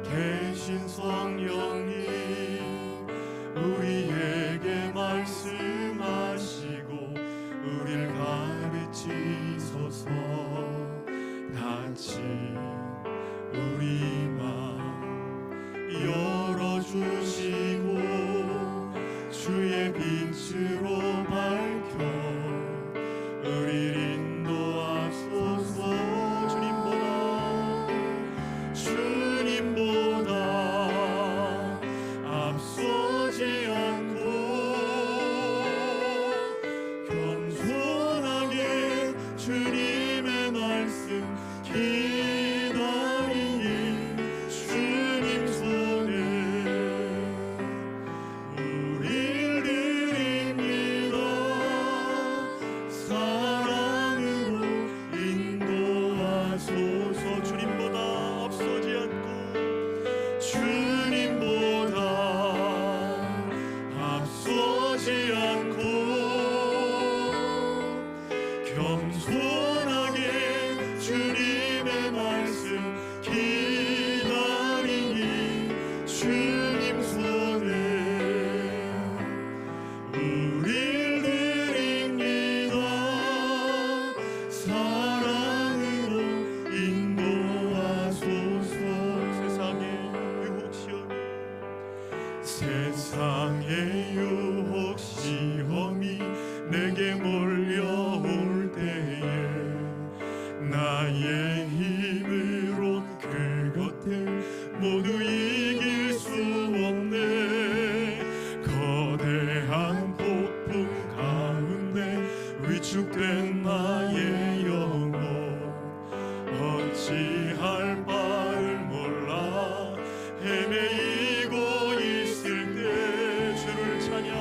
계신 성령님 우리에게 말씀하시고 우리를 가르치소서. 닫힌 우리 맘 열어주시고 주의 빛으로 밝혀 우리를 인도하소서. 주님보다 앞서지 않고 겸손하게 주님의 말씀 기다리니 주님 손에 우릴 드립니다. 사랑으로 인도하소서. 주님보다 앞서지 않고 주님보다 앞서지 않고 겸손하게 주님의 말씀 기다리니 주님 손에 우릴 드립니다. 사랑으로 인도하소서. 세상의 유혹 시험이 내게 몰려올 때에 나의 힘으론 그것들 모두 이길 수 없네. 거대한 폭풍 가운데 위축된 나의 영혼 어찌할 바를 몰라 헤매이고 있을 때 주를 찬양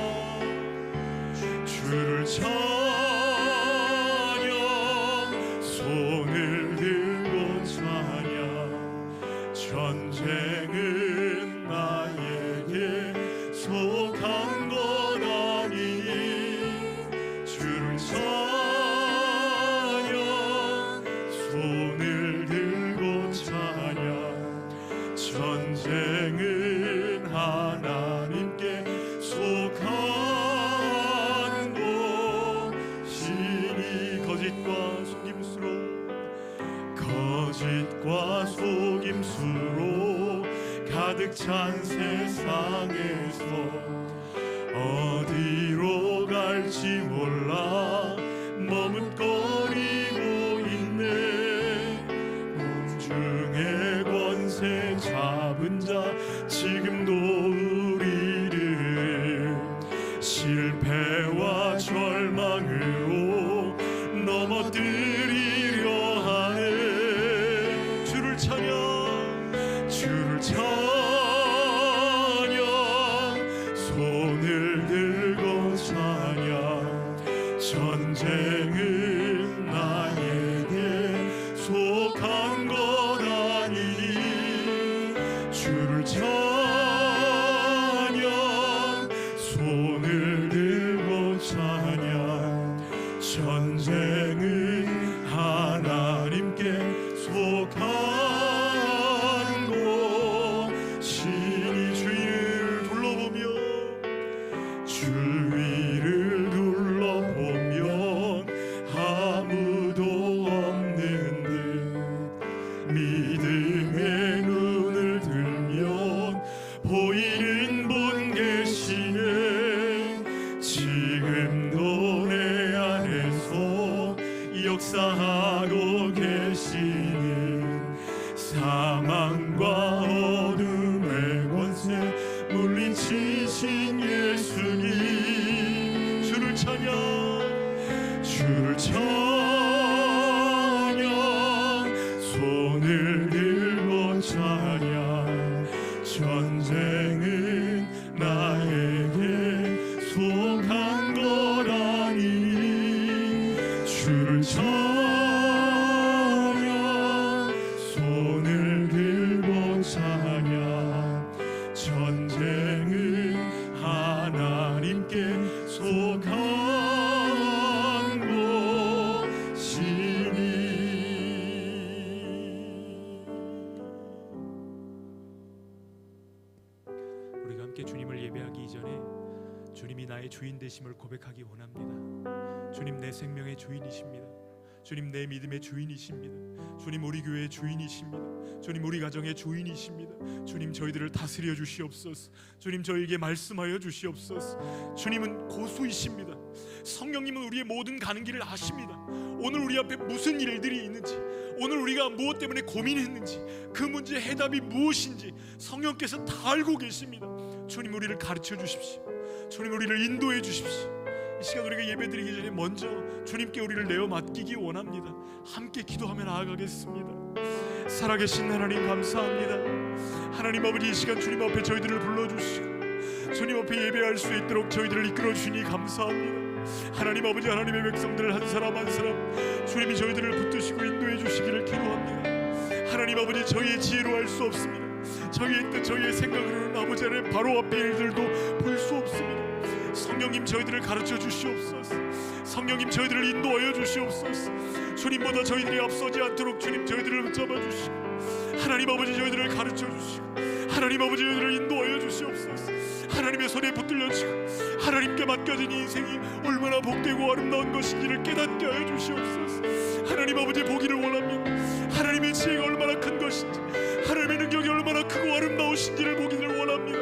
손을 들고 찬양. 전쟁은 나에게 속한 것 아니니 주를 찬양 손을 들고 찬양. 전쟁은 하나님께 속한 것이니 거짓과 속임수로 가득 찬 세상에서 어디로 갈지 몰라 머뭇거리고 있네. 공중의 권세 잡은 자 지금도 우리를 실패와 절망으로 넘어뜨리려 하네. 주를 찬양 손을 들고 찬양. 전쟁은 나에게 속한 것 아니니 주를 찬양 손을 들고 찬양. 전쟁은 하나님께 속한 것이니 주위를 둘러보면 아무도 없는 듯 믿음의 눈을 들면 보이는 분 계시네. 지금도 내 안에서 역사하고 계시는 사망과 어둠의 권세 물리치신 예수님. 주를 찬양 손을 손을 들고 찬양. 전쟁은 나에게 속한 거라니 주를 찬양. 손을 들고 찬양. 전쟁은 하나님께 속한 것이니. 우리가 함께 주님을 예배하기 이전에 주님이 나의 주인 되심을 고백하기 원합니다. 주님 내 생명의 주인이십니다. 주님 내 믿음의 주인이십니다. 주님 우리 교회의 주인이십니다. 주님 우리 가정의 주인이십니다. 주님 저희들을 다스려 주시옵소서. 주님 저희에게 말씀하여 주시옵소서. 주님은 고수이십니다. 성령님은 우리의 모든 가는 길을 아십니다. 오늘 우리 앞에 무슨 일들이 있는지, 오늘 우리가 무엇 때문에 고민했는지, 그 문제의 해답이 무엇인지 성령께서 다 알고 계십니다. 주님 우리를 가르쳐 주십시오. 주님 우리를 인도해 주십시오. 이 시간 우리가 예배드리기 전에 먼저 주님께 우리를 내어 맡기기 원합니다. 함께 기도하며 나아가겠습니다. 살아계신 하나님 감사합니다. 하나님 아버지, 이 시간 주님 앞에 저희들을 불러주시고 주님 앞에 예배할 수 있도록 저희들을 이끌어 주시니 감사합니다. 하나님 아버지, 하나님의 백성들 한 사람 한 사람 주님이 저희들을 붙드시고 인도해 주시기를 기도합니다. 하나님 아버지, 저희의 지혜로 할 수 없습니다. 저희의 뜻, 저희의 생각으로는 아버지 하나님 바로 앞에 일들도 볼 수 없습니다. 성령님 저희들을 가르쳐 주시옵소서. 성령님 저희들을 인도하여 주시옵소서. 주님보다 저희들이 앞서지 않도록 주님 저희들을 붙잡아 주시고, 하나님 아버지 저희들을 가르쳐 주시고, 하나님 아버지 저희들을 인도하여 주시옵소서. 하나님의 손에 붙들려지고 하나님께 맡겨진 인생이 얼마나 복되고 아름다운 것인지를 깨닫게 하여 주시옵소서. 하나님 아버지 보기를 원합니다. 하나님의 지혜가 얼마나 큰 것인지, 하나님의 능력이 얼마나 크고 아름다우신지를 보기를 원합니다.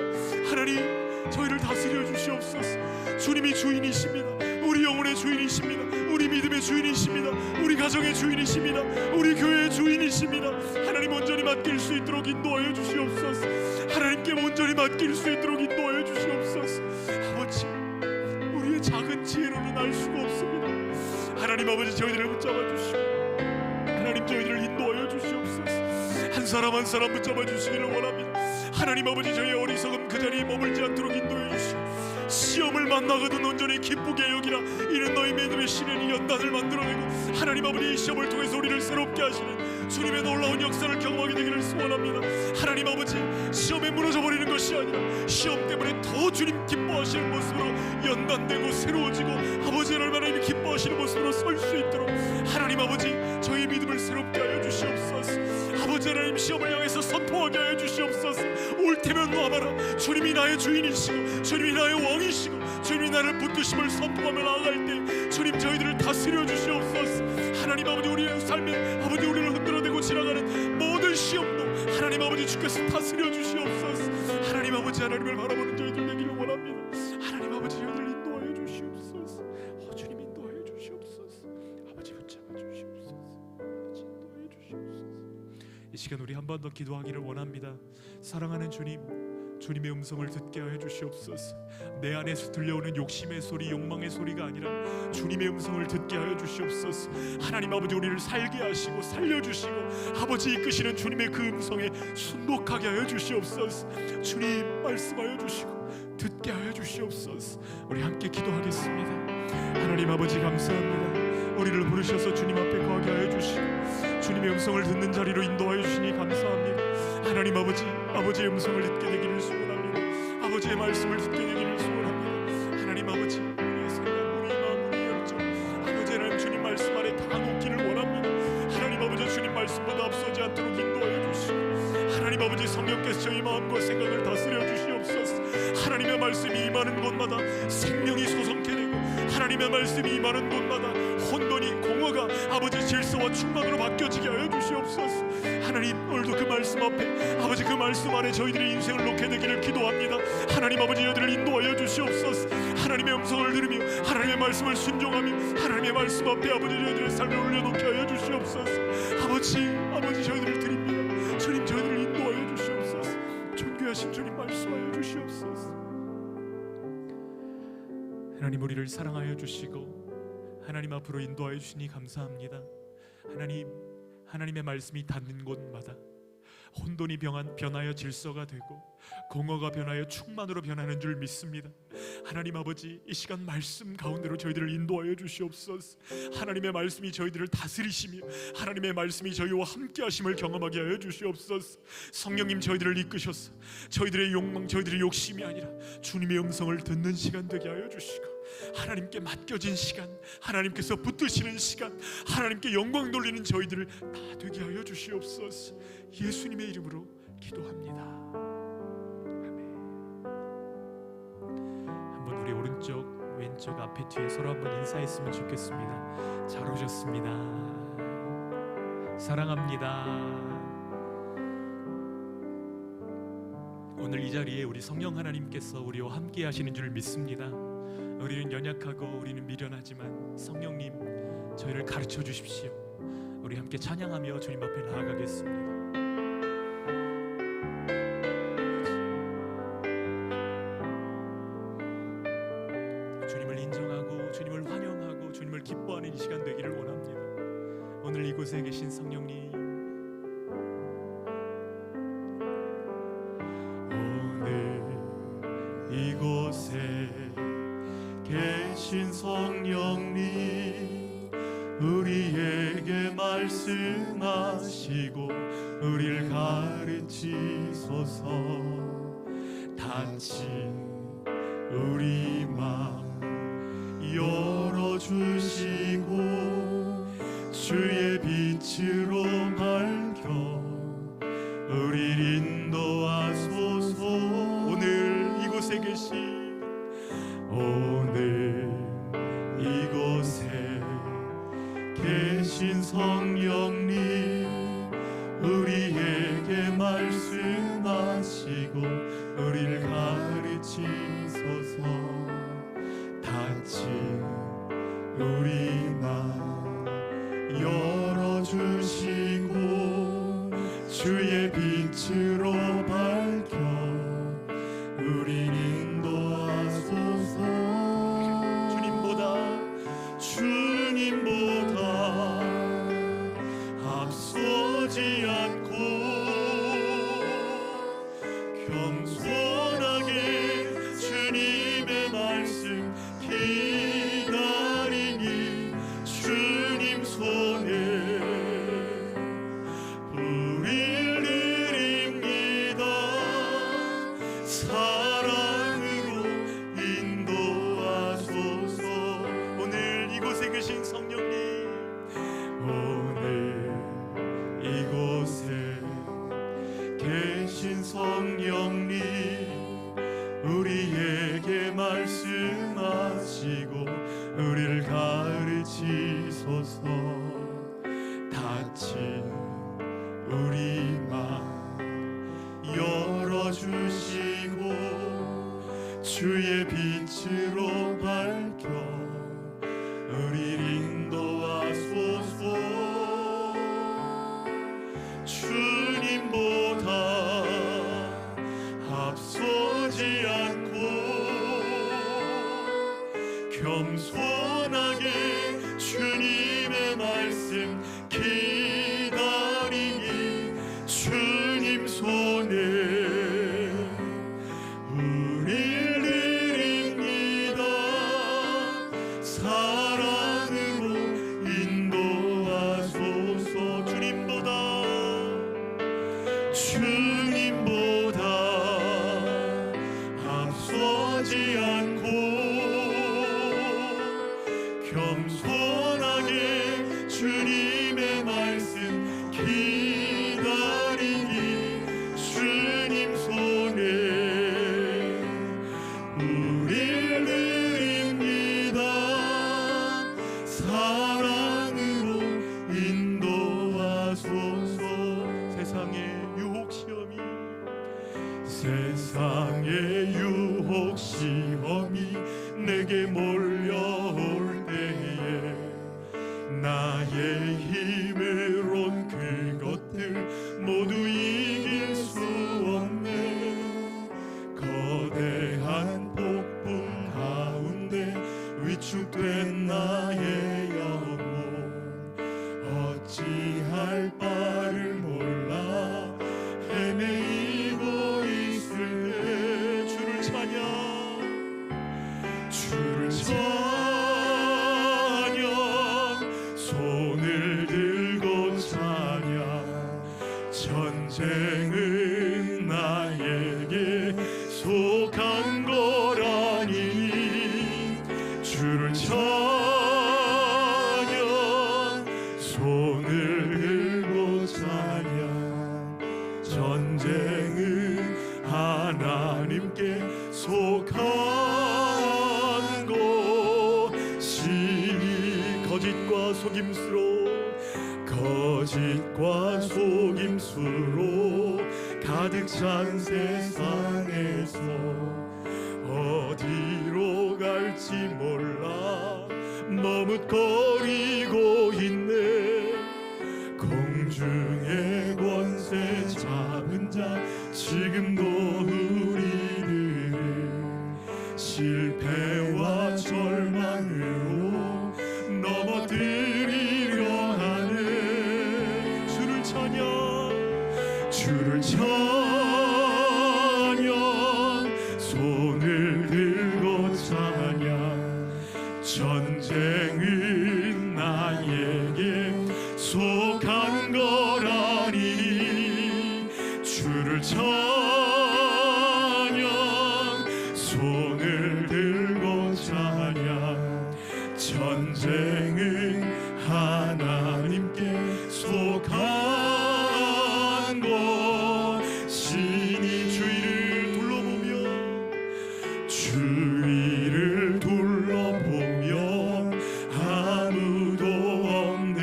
하나님 저희를 다스려 주시옵소서. 주님이 주인이십니다. 우리 영혼의 주인이십니다. 우리 믿음의 주인이십니다. 우리 가정의 주인이십니다. 우리 교회의 주인이십니다. 하나님 온전히 맡길 수 있도록 인도하여 주시옵소서. 하나님께 온전히 맡길 수 있도록 인도하여 주시옵소서. 아버지, 우리의 작은 지혜로는 알 수가 없습니다. 하나님 아버지 저희들을 붙잡아 주시고 하나님 저희들을 인도하여 주시옵소서. 한 사람 한 사람 붙잡아 주시기를 원합니다. 하나님 아버지 저희의 어리석음 그 자리에 머물지 않도록 인도해 주시고, 시험을 만나거든 온전히 기쁘게 여기라. 이는 너희 믿음의 시련이 연단을 만들어내고 하나님 아버지 이 시험을 통해서 우리를 새롭게 하시는 주님의 놀라운 역사를 경험하게 되기를 소원합니다. 하나님 아버지, 시험에 무너져버리는 것이 아니라 시험 때문에 더 주님 기뻐하시는 모습으로 연단되고 새로워지고 아버지 하나님 기뻐하시는 모습으로 설 수 있도록 하나님 아버지 저희 믿음을 새롭게 하여 주시옵소서. 아버지 하나님 시험을 향해서 선포하게 하여 주시옵소서. 올 테면 와봐라. 주님이 나의 주인이시고 주님이 나의 왕이시고 주님이 나를 붙드심을 선포하며 나아갈 때 주님 저희들을 다스려 주시옵소서. 하나님 아버지 우리의 삶에 아버지 우리를 흔들어대고 지나가는 모든 시험도 하나님 아버지 주께서 다스려 주시옵소서. 하나님 아버지 하나님을 바라보는 저희들 되기를 원합니다. 하나님 아버지 저희들 인도하여 주시옵소서. 주님 인도하여 주시옵소서. 아버지 붙잡아 주시옵소서. 아버지 인도하여 주시옵소서. 이 시간 우리 한 번 더 기도하기를 원합니다. 사랑하는 주님, 주님의 음성을 듣게 하여 주시옵소서. 내 안에서 들려오는 욕심의 소리, 욕망의 소리가 아니라 주님의 음성을 듣게 하여 주시옵소서. 하나님 아버지 우리를 살게 하시고 살려주시고 아버지 이끄시는 주님의 그 음성에 순복하게 하여 주시옵소서. 주님 말씀하여 주시고 듣게 하여 주시옵소서. 우리 함께 기도하겠습니다. 하나님 아버지 감사합니다. 우리를 부르셔서 주님 앞에 거하게 하여 주시고 주님의 음성을 듣는 자리로 인도하여 주시니 감사합니다. 하나님 아버지, 아버지의 음성을 듣게 되기를 소원합니다. 아버지의 말씀을 듣게 되기를 소원합니다. 하나님 아버지, 우리의 생각, 우리의 마음, 우리의 열정 아버지 하나님 주님 말씀 안에 다 놓기를 원합니다. 하나님 아버지 주님 말씀보다 앞서지 않도록 인도하여 주시고 하나님 아버지 성령께서 저희 마음과 생각을 다스려 주시옵소서. 하나님의 말씀이 임하는 곳마다 생명이 솟게 되고 하나님의 말씀이 임하는 곳마다 혼돈이 공허가 아버지 질서와 충만으로 바뀌어지게 하여 주시옵소서. 하나님 오늘도 그 말씀 앞에 아버지 그 말씀 안에 저희들의 인생을 놓게 되기를 기도합니다. 하나님 아버지 저희들을 인도하여 주시옵소서. 하나님의 음성을 들으며 하나님의 말씀을 순종하며 하나님의 말씀 앞에 아버지 저희들의 삶을 올려놓게 하여 주시옵소서. 아버지 저희들을 드립니다. 주님 저희들을 인도하여 주시옵소서. 존귀하신 주님 말씀하여 주시옵소서. 하나님 우리를 사랑하여 주시고 하나님 앞으로 인도하여 주시니 감사합니다. 하나님의 말씀이 닿는 곳마다 혼돈이 변하여 질서가 되고 공허가 변하여 충만으로 변하는 줄 믿습니다. 하나님 아버지, 이 시간 말씀 가운데로 저희들을 인도하여 주시옵소서. 하나님의 말씀이 저희들을 다스리시며 하나님의 말씀이 저희와 함께 하심을 경험하게 하여 주시옵소서. 성령님, 저희들을 이끄셔서 저희들의 욕망, 저희들의 욕심이 아니라 주님의 음성을 듣는 시간 되게 하여 주시고, 하나님께 맡겨진 시간, 하나님께서 붙드시는 시간, 하나님께 영광 돌리는 저희들을 다 되게 하여 주시옵소서. 예수님의 이름으로 기도합니다. 아멘. 한번 우리 오른쪽 왼쪽 앞에 뒤에 서로 한번 인사했으면 좋겠습니다. 잘 오셨습니다. 사랑합니다. 오늘 이 자리에 우리 성령 하나님께서 우리와 함께 하시는 줄 믿습니다. 우리는 연약하고 우리는 미련하지만 성령님, 저희를 가르쳐 주십시오. 우리 함께 찬양하며 주님 앞에 나아가겠습니다. 주님을 인정하고 주님을 환영하고 주님을 기뻐하는 이 시간 되기를 원합니다. 오늘 이곳에 계신 성령님, 오늘 이곳에 계신 성령님, 우리에게 말씀하시고 우리를 가르치소서. 닫힌 우리 마음 열어주시고 주의 빛으로 밝혀 우리를 인도하소서. 오늘 이곳에 계신, 오늘 이곳에 계신 성령님, 우리에게 말씀하시고 우리를 가르치소서. 닫힌 우리 마음 열어주시고 주의 빛으로 밝혀 우리를 인도하소서. 주님보다 앞서지 않고 겸손하게 주님의 말씀 기다리니 주님 손에 우릴 드립니다. 사랑으로 인도하소서. 오늘 이곳에 계신 성령님, 오늘 이곳에 계신 성령님, 우리에게 말씀하시고 우리를 가르치소서. 닫힌 우리 마음 열어주시고 주의 빛으로 밝혀 우리를 인도하소서. 주님보다 앞서지 않고 겸손하게 주님의 말씀 기다리니 주님 손에 우릴 드립니다. 사랑으로 인도하소서. 주님보다 앞서지 않고 겸손하게 주님의 말씀 기다리니 주님 손에 우릴 드립니다. 사랑으로 인도하소서. 세상의 유혹 시험이 내게 몰려올 때에 나의 힘으론 그것들 모두 이길 수 없네. 거대한 폭풍 가운데 위축된 나의 영혼 어찌할 바 전쟁은 나에게 속한 거라니 주를 찬양 손을 들고 찬양 전쟁은 하나님께 속한 것이니 거짓과 속임수로 가득 찬 세상에서 어디로 갈지 몰라 머뭇거리고 있네. 공중의 권세 잡은 자 지금도 우리를 실패와 절망으로 넘어뜨리려 하네. 주를 찬양 손을 들고 찬양 전쟁은 나에게 속한 거라니 주를 찬양 손을 들고 찬양 전쟁은 하나님께 속한 것이니 주위를 둘러보며 아무도 없는데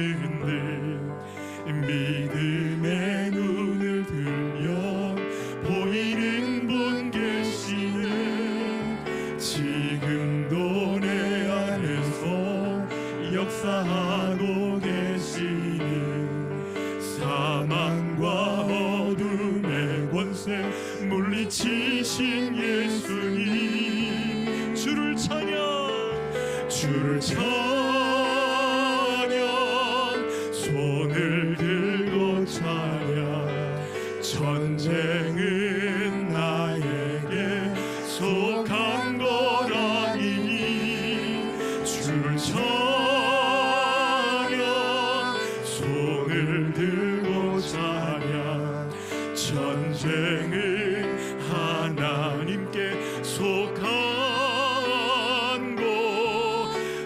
믿음의 눈을 들면 보이는 분 계시는 지금도 내 안에서 역사하고 계시는 사망과 어둠의 권세 물리치신 예수님 주를 찬양 손을 들고 찬양 전쟁은 나에게 속한 거라니 주를 찬양 손을 들고 찬양 전쟁은 하나님께 속한 것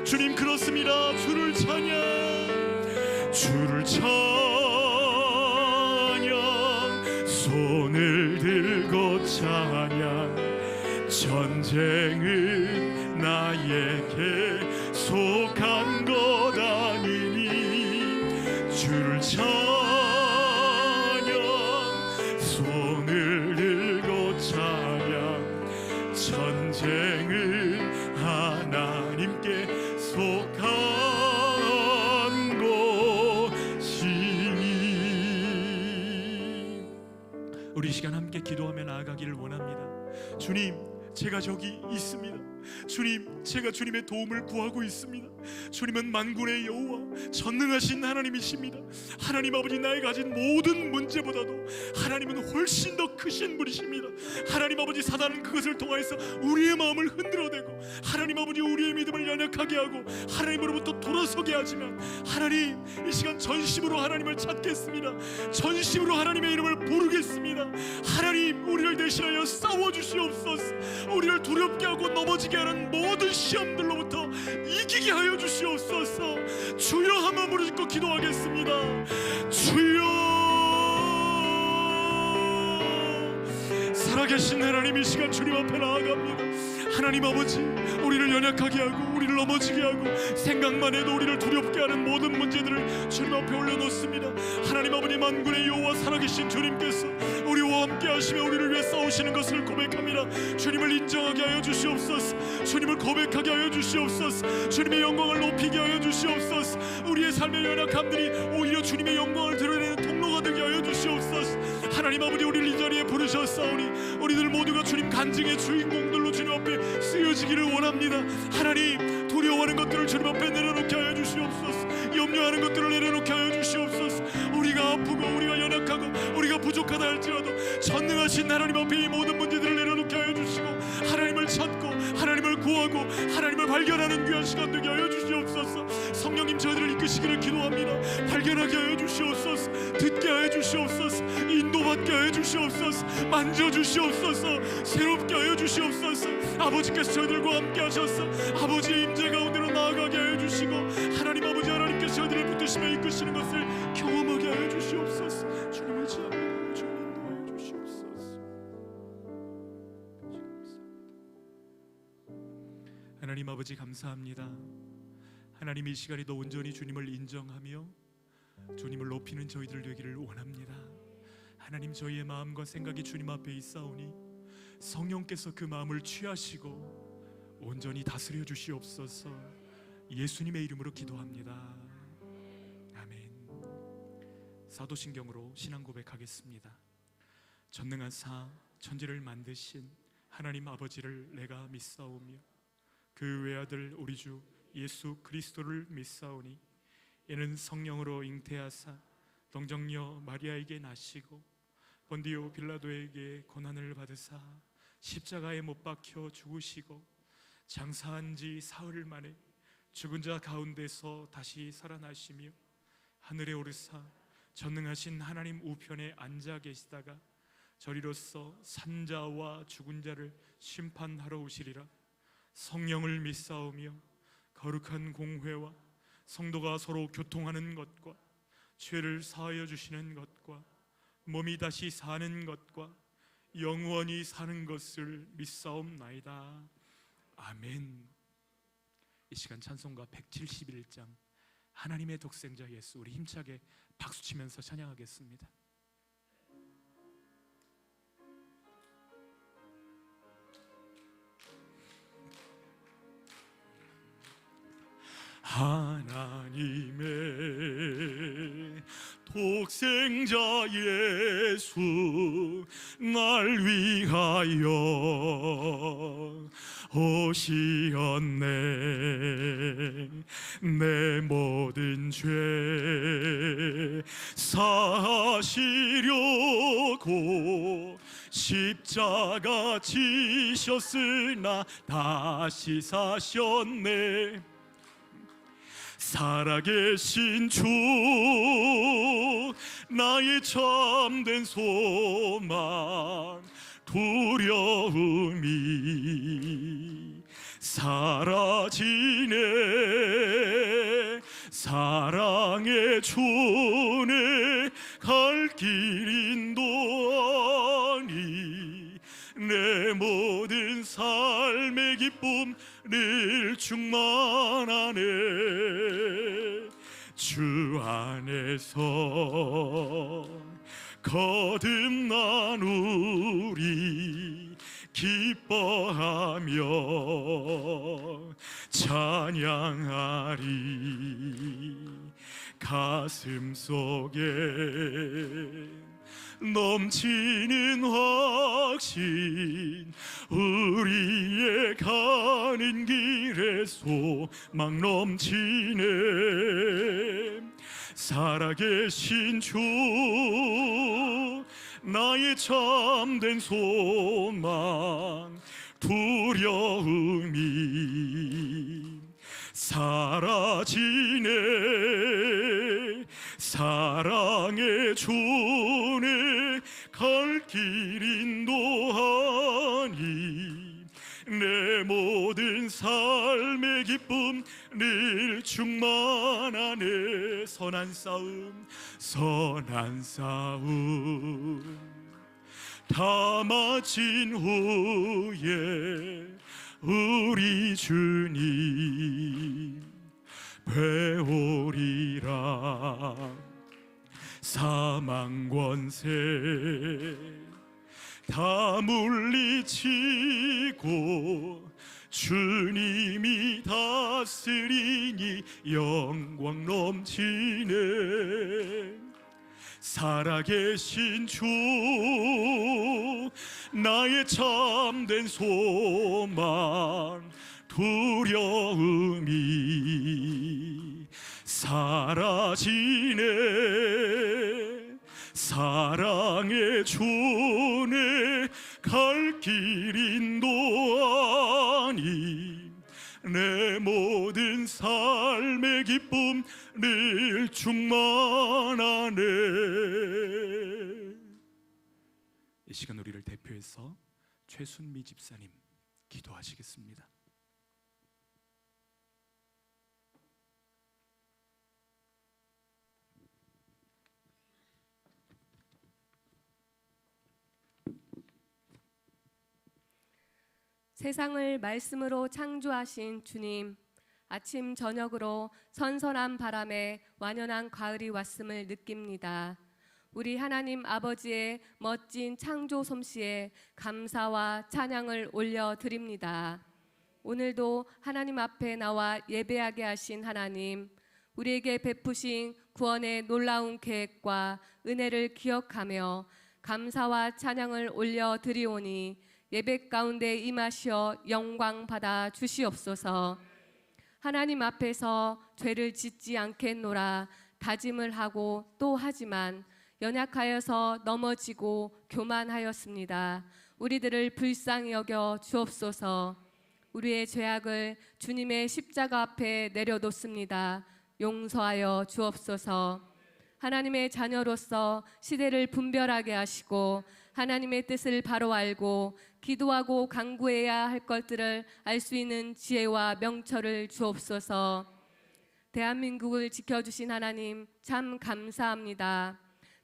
주님 그렇습니다. 주를 찬양 손을 들고 찬양 전쟁은 나에게 속한 것 아니니 주를 찬양 손을 들고 찬양 전쟁은 하나님께 속한 것이니 우리 이 시간 함께 기도하며 나아가기를 원합니다. 주님 제가 저기 있습니다. 주님 제가 주님의 도움을 구하고 있습니다. 주님은 만군의 여호와 전능하신 하나님이십니다. 하나님 아버지 나의 가진 모든 문제보다도 하나님은 훨씬 더 크신 분이십니다. 하나님 아버지 사단은 그것을 통하여서 우리의 마음을 흔들어대고 하나님 아버지 우리의 믿음을 연약하게 하고 하나님으로부터 돌아서게 하지만 하나님 이 시간 전심으로 하나님을 찾겠습니다. 전심으로 하나님의 이름을 부르겠습니다. 하나님 우리를 대신하여 싸워주시옵소서. 우리를 두렵게 하고 넘어지게 하는 모든 시험들로부터 이기게 하여 주시옵소서. 주여 한번 부르짖고 기도하겠습니다. 주여 살아계신 하나님 이 시간 주님 앞에 나아갑니다. 하나님 아버지 우리를 연약하게 하고 우리를 넘어지게 하고 생각만 해도 우리를 두렵게 하는 모든 문제들을 주님 앞에 올려놓습니다. 하나님 아버지 만군의 여호와 살아계신 주님께서 우리와 함께 하시며 우리를 위해 싸우시는 것을 고백합니다. 주님을 인정하게 하여 주시옵소서. 주님을 고백하게 하여 주시옵소서. 주님의 영광을 높이게 하여 주시옵소서. 우리의 삶의 연약함들이 오히려 주님의 영광을 드러내는 통로가 되게 하여 주시옵소서. 하나님 아버지 우리를 이 자리에 부르셨사오니 우리들 모두가 주님 간증의 주인공들로 주님 앞에 쓰여지기를 원합니다. 하나님 두려워하는 것들을 주님 앞에 내려놓게 하여 주시옵소서. 염려하는 것들을 내려놓게 하여 주시옵소서. 우리가 아프고 우리가 연약하고 우리가 부족하다 할지라도 전능하신 하나님 앞에 이 모든 문제들을 내려놓게 하여 주시고 하나님을 찾고 하나님을 구하고 하나님을 발견하는 귀한 시간 되게 하여 주시옵소서. 성령님 저희들을 이끄시기를 기도합니다. 발견하게 하여 주시옵소서. 듣게 하여 주시옵소서. 인도 치유받게 하여 주시옵소서. 만져주시옵소서. 새롭게 하여 주시옵소서. 아버지께서 저희들과 함께 하셔서 아버지의 임재 가운데로 나아가게 하여 주시고, 하나님 아버지 하나님께서 저희들을 붙드시며 이끄시는 것을 경험하게 하여 주시옵소서. 주님을 지합니다. 주님 인도하여 주시옵소서. 하나님 아버지 감사합니다. 하나님 이 시간에도 온전히 주님을 인정하며 주님을 높이는 저희들 되기를 원합니다. 하나님 저희의 마음과 생각이 주님 앞에 있사오니 성령께서 그 마음을 취하시고 온전히 다스려 주시옵소서. 예수님의 이름으로 기도합니다. 아멘. 사도신경으로 신앙 고백하겠습니다. 전능한 사 천지를 만드신 하나님 아버지를 내가 믿사오며 그 외아들 우리 주 예수 그리스도를 믿사오니 이는 성령으로 잉태하사 동정녀 마리아에게 나시고 본디오 빌라도에게 고난을 받으사 십자가에 못 박혀 죽으시고 장사한 지 사흘 만에 죽은 자 가운데서 다시 살아나시며 하늘에 오르사 전능하신 하나님 우편에 앉아 계시다가 저리로서 산자와 죽은 자를 심판하러 오시리라. 성령을 믿사오며 거룩한 공회와 성도가 서로 교통하는 것과 죄를 사하여 주시는 것과 몸이 다시 사는 것과 영원히 사는 것을 믿사옵나이다. 아멘. 이 시간 찬송가 171장 하나님의 독생자 예수, 우리 힘차게 박수치면서 찬양하겠습니다. 하나님의 독생자 예수 날 위하여 오시었네. 내 모든 죄 사하시려고 십자가 지셨으나 다시 사셨네. 살아계신 주 나의 참된 소망 두려움이 사라지네. 사랑의 주네 갈 길 인도하니 내 모든 삶의 기쁨 늘 충만하네. 주 안에서 거듭난 우리 기뻐하며 찬양하리. 가슴 속에 넘치는 확신, 우리의 가는 길에 소망 넘치네. 살아계신 주 나의 참된 소망 두려움이 사라지네. 사랑의 주네 갈 길 인도하니 내 모든 삶의 기쁨 늘 충만하네. 선한 싸움 선한 싸움 다 마친 후에 우리 주님 배우리라. 사망 권세 다 물리치고 주님이 다스리니 영광 넘치네. 살아계신 주 나의 참된 소망 두려움이 사라지네. 사랑의 주네 갈 길 인도하니 내 모든 삶의 기쁨 늘 충만하네. 이 시간 우리를 대표해서 최순미 집사님 기도하시겠습니다. 세상을 말씀으로 창조하신 주님, 아침 저녁으로 선선한 바람에 완연한 가을이 왔음을 느낍니다. 우리 하나님 아버지의 멋진 창조 솜씨에 감사와 찬양을 올려드립니다. 오늘도 하나님 앞에 나와 예배하게 하신 하나님, 우리에게 베푸신 구원의 놀라운 계획과 은혜를 기억하며 감사와 찬양을 올려드리오니 예배 가운데 임하시어 영광 받아 주시옵소서. 하나님 앞에서 죄를 짓지 않겠노라 다짐을 하고 또 하지만 연약하여서 넘어지고 교만하였습니다. 우리들을 불쌍히 여겨 주옵소서. 우리의 죄악을 주님의 십자가 앞에 내려놓습니다. 용서하여 주옵소서. 하나님의 자녀로서 시대를 분별하게 하시고 하나님의 뜻을 바로 알고 기도하고 간구해야 할 것들을 알 수 있는 지혜와 명철을 주옵소서. 대한민국을 지켜주신 하나님 참 감사합니다.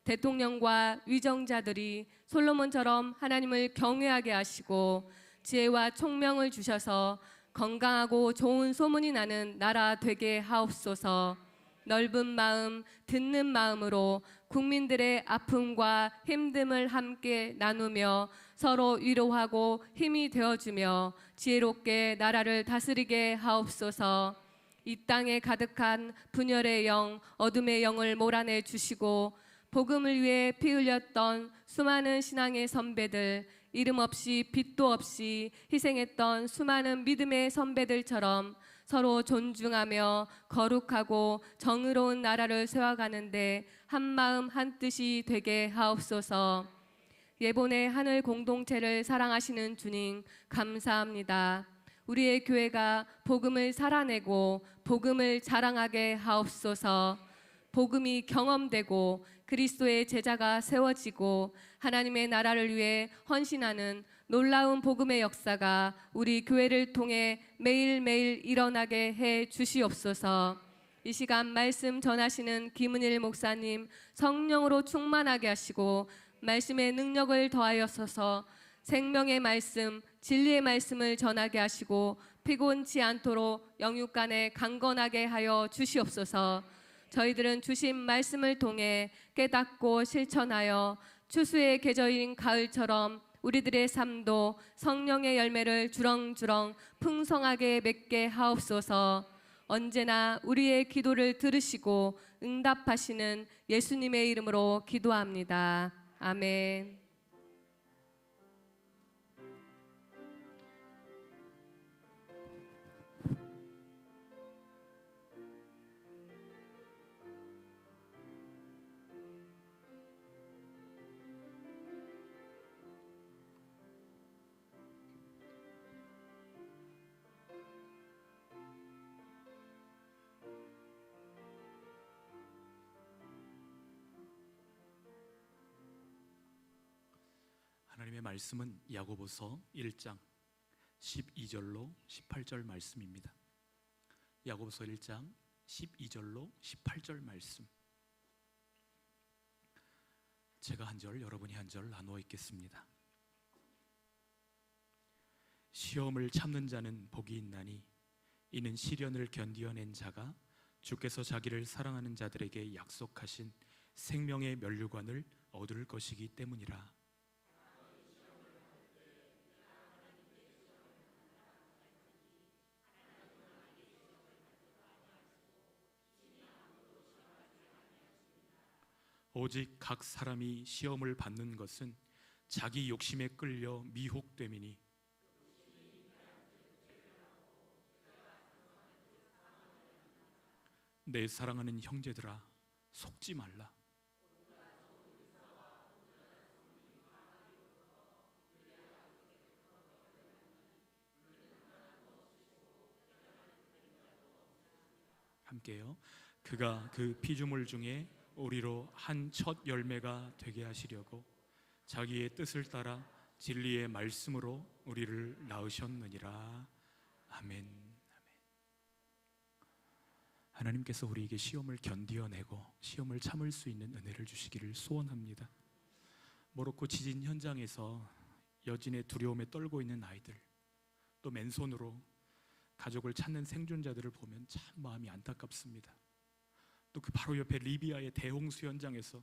대통령과 위정자들이 솔로몬처럼 하나님을 경외하게 하시고 지혜와 총명을 주셔서 건강하고 좋은 소문이 나는 나라 되게 하옵소서. 넓은 마음, 듣는 마음으로 국민들의 아픔과 힘듦을 함께 나누며 서로 위로하고 힘이 되어주며 지혜롭게 나라를 다스리게 하옵소서. 이 땅에 가득한 분열의 영, 어둠의 영을 몰아내 주시고 복음을 위해 피 흘렸던 수많은 신앙의 선배들, 이름 없이 빛도 없이 희생했던 수많은 믿음의 선배들처럼 서로 존중하며 거룩하고 정의로운 나라를 세워가는데 한마음 한뜻이 되게 하옵소서. 예본의 하늘 공동체를 사랑하시는 주님 감사합니다. 우리의 교회가 복음을 살아내고 복음을 자랑하게 하옵소서. 복음이 경험되고 그리스도의 제자가 세워지고 하나님의 나라를 위해 헌신하는 놀라운 복음의 역사가 우리 교회를 통해 매일매일 일어나게 해 주시옵소서. 이 시간 말씀 전하시는 김은일 목사님 성령으로 충만하게 하시고 말씀의 능력을 더하여서서 생명의 말씀, 진리의 말씀을 전하게 하시고 피곤치 않도록 영육간에 강건하게 하여 주시옵소서. 저희들은 주신 말씀을 통해 깨닫고 실천하여 추수의 계절인 가을처럼 우리들의 삶도 성령의 열매를 주렁주렁 풍성하게 맺게 하옵소서. 언제나 우리의 기도를 들으시고 응답하시는 예수님의 이름으로 기도합니다. 아멘. 하나님의 말씀은 야고보서 1장 12절로 18절 말씀입니다. 야고보서 1장 12절로 18절 말씀. 제가 한 절, 여러분이 한 절 나누어 읽겠습니다. 시험을 참는 자는 복이 있나니 이는 시련을 견디어낸 자가 주께서 자기를 사랑하는 자들에게 약속하신 생명의 면류관을 얻을 것이기 때문이라. 오직 각 사람이 시험을 받는 것은 자기 욕심에 끌려 미혹됨이니 내 사랑하는 형제들아 속지 말라. 함께요. 그가 그 피조물 중에 우리로 한 첫 열매가 되게 하시려고 자기의 뜻을 따라 진리의 말씀으로 우리를 낳으셨느니라. 아멘. 하나님께서 우리에게 시험을 견디어내고 시험을 참을 수 있는 은혜를 주시기를 소원합니다. 모로코 지진 현장에서 여진의 두려움에 떨고 있는 아이들, 또 맨손으로 가족을 찾는 생존자들을 보면 참 마음이 안타깝습니다. 또 그 바로 옆에 리비아의 대홍수 현장에서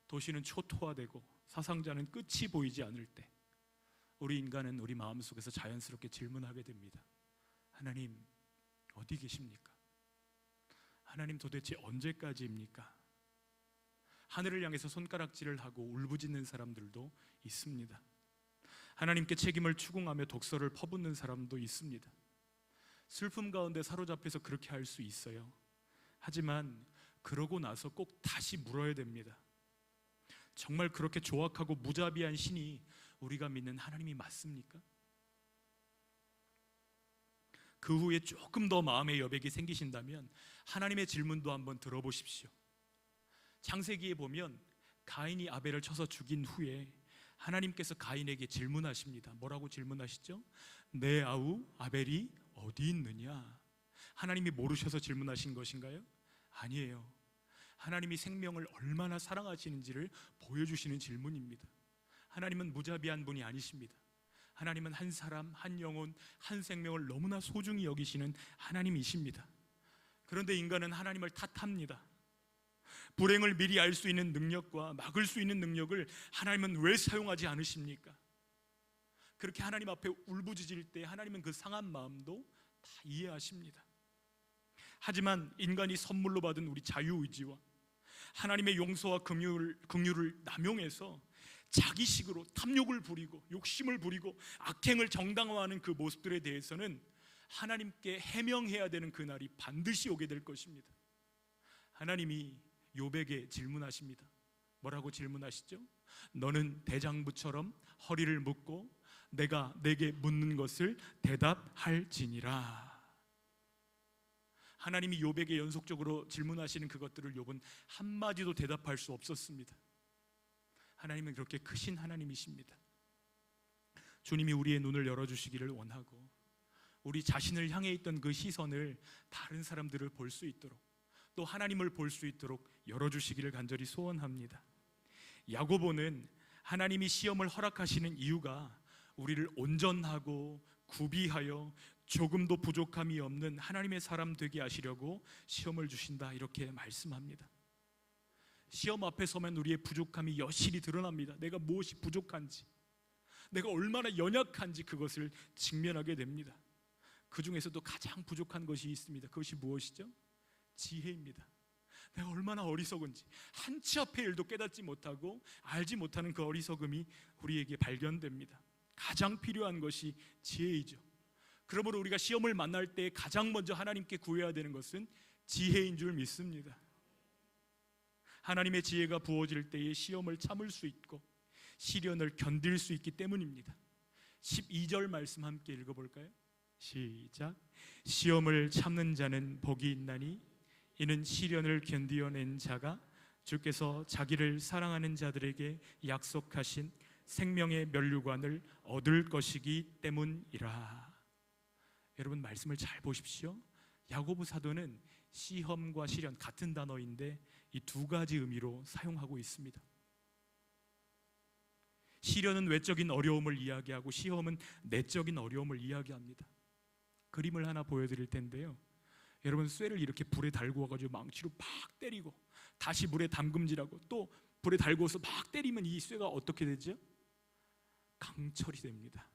도시는 초토화되고 사상자는 끝이 보이지 않을 때 우리 인간은 우리 마음속에서 자연스럽게 질문하게 됩니다. 하나님 어디 계십니까? 하나님 도대체 언제까지입니까? 하늘을 향해서 손가락질을 하고 울부짖는 사람들도 있습니다. 하나님께 책임을 추궁하며 독서를 퍼붓는 사람도 있습니다. 슬픔 가운데 사로잡혀서 그렇게 할 수 있어요. 하지만 그러고 나서 꼭 다시 물어야 됩니다. 정말 그렇게 조악하고 무자비한 신이 우리가 믿는 하나님이 맞습니까? 그 후에 조금 더 마음의 여백이 생기신다면 하나님의 질문도 한번 들어보십시오. 창세기에 보면 가인이 아벨을 쳐서 죽인 후에 하나님께서 가인에게 질문하십니다. 뭐라고 질문하시죠? 내 아우 아벨이 어디 있느냐? 하나님이 모르셔서 질문하신 것인가요? 아니에요. 하나님이 생명을 얼마나 사랑하시는지를 보여주시는 질문입니다. 하나님은 무자비한 분이 아니십니다. 하나님은 한 사람, 한 영혼, 한 생명을 너무나 소중히 여기시는 하나님이십니다. 그런데 인간은 하나님을 탓합니다. 불행을 미리 알 수 있는 능력과 막을 수 있는 능력을 하나님은 왜 사용하지 않으십니까? 그렇게 하나님 앞에 울부짖을 때 하나님은 그 상한 마음도 다 이해하십니다. 하지만 인간이 선물로 받은 우리 자유의지와 하나님의 용서와 긍휼을 남용해서 자기식으로 탐욕을 부리고 욕심을 부리고 악행을 정당화하는 그 모습들에 대해서는 하나님께 해명해야 되는 그날이 반드시 오게 될 것입니다. 하나님이 욥에게 질문하십니다. 뭐라고 질문하시죠? 너는 대장부처럼 허리를 묶고 내가 내게 묻는 것을 대답할지니라. 하나님이 욥에게 연속적으로 질문하시는 그것들을 욥은 한마디도 대답할 수 없었습니다. 하나님은 그렇게 크신 하나님이십니다. 주님이 우리의 눈을 열어주시기를 원하고 우리 자신을 향해 있던 그 시선을 다른 사람들을 볼 수 있도록 또 하나님을 볼 수 있도록 열어주시기를 간절히 소원합니다. 야고보는 하나님이 시험을 허락하시는 이유가 우리를 온전하고 구비하여 조금도 부족함이 없는 하나님의 사람 되게 하시려고 시험을 주신다, 이렇게 말씀합니다. 시험 앞에 서면 우리의 부족함이 여실히 드러납니다. 내가 무엇이 부족한지, 내가 얼마나 연약한지 그것을 직면하게 됩니다. 그 중에서도 가장 부족한 것이 있습니다. 그것이 무엇이죠? 지혜입니다. 내가 얼마나 어리석은지, 한치 앞의 일도 깨닫지 못하고 알지 못하는 그 어리석음이 우리에게 발견됩니다. 가장 필요한 것이 지혜이죠. 그러므로 우리가 시험을 만날 때 가장 먼저 하나님께 구해야 되는 것은 지혜인 줄 믿습니다. 하나님의 지혜가 부어질 때에 시험을 참을 수 있고 시련을 견딜 수 있기 때문입니다. 12절 말씀 함께 읽어볼까요? 시작. 시험을 참는 자는 복이 있나니 이는 시련을 견디어낸 자가 주께서 자기를 사랑하는 자들에게 약속하신 생명의 면류관을 얻을 것이기 때문이라. 여러분 말씀을 잘 보십시오. 야고보 사도는 시험과 시련 같은 단어인데 이 두 가지 의미로 사용하고 있습니다. 시련은 외적인 어려움을 이야기하고 시험은 내적인 어려움을 이야기합니다. 그림을 하나 보여드릴 텐데요. 여러분 쇠를 이렇게 불에 달고 와가지고 망치로 막 때리고 다시 물에 담금질하고 또 불에 달고서 막 때리면 이 쇠가 어떻게 되죠? 강철이 됩니다.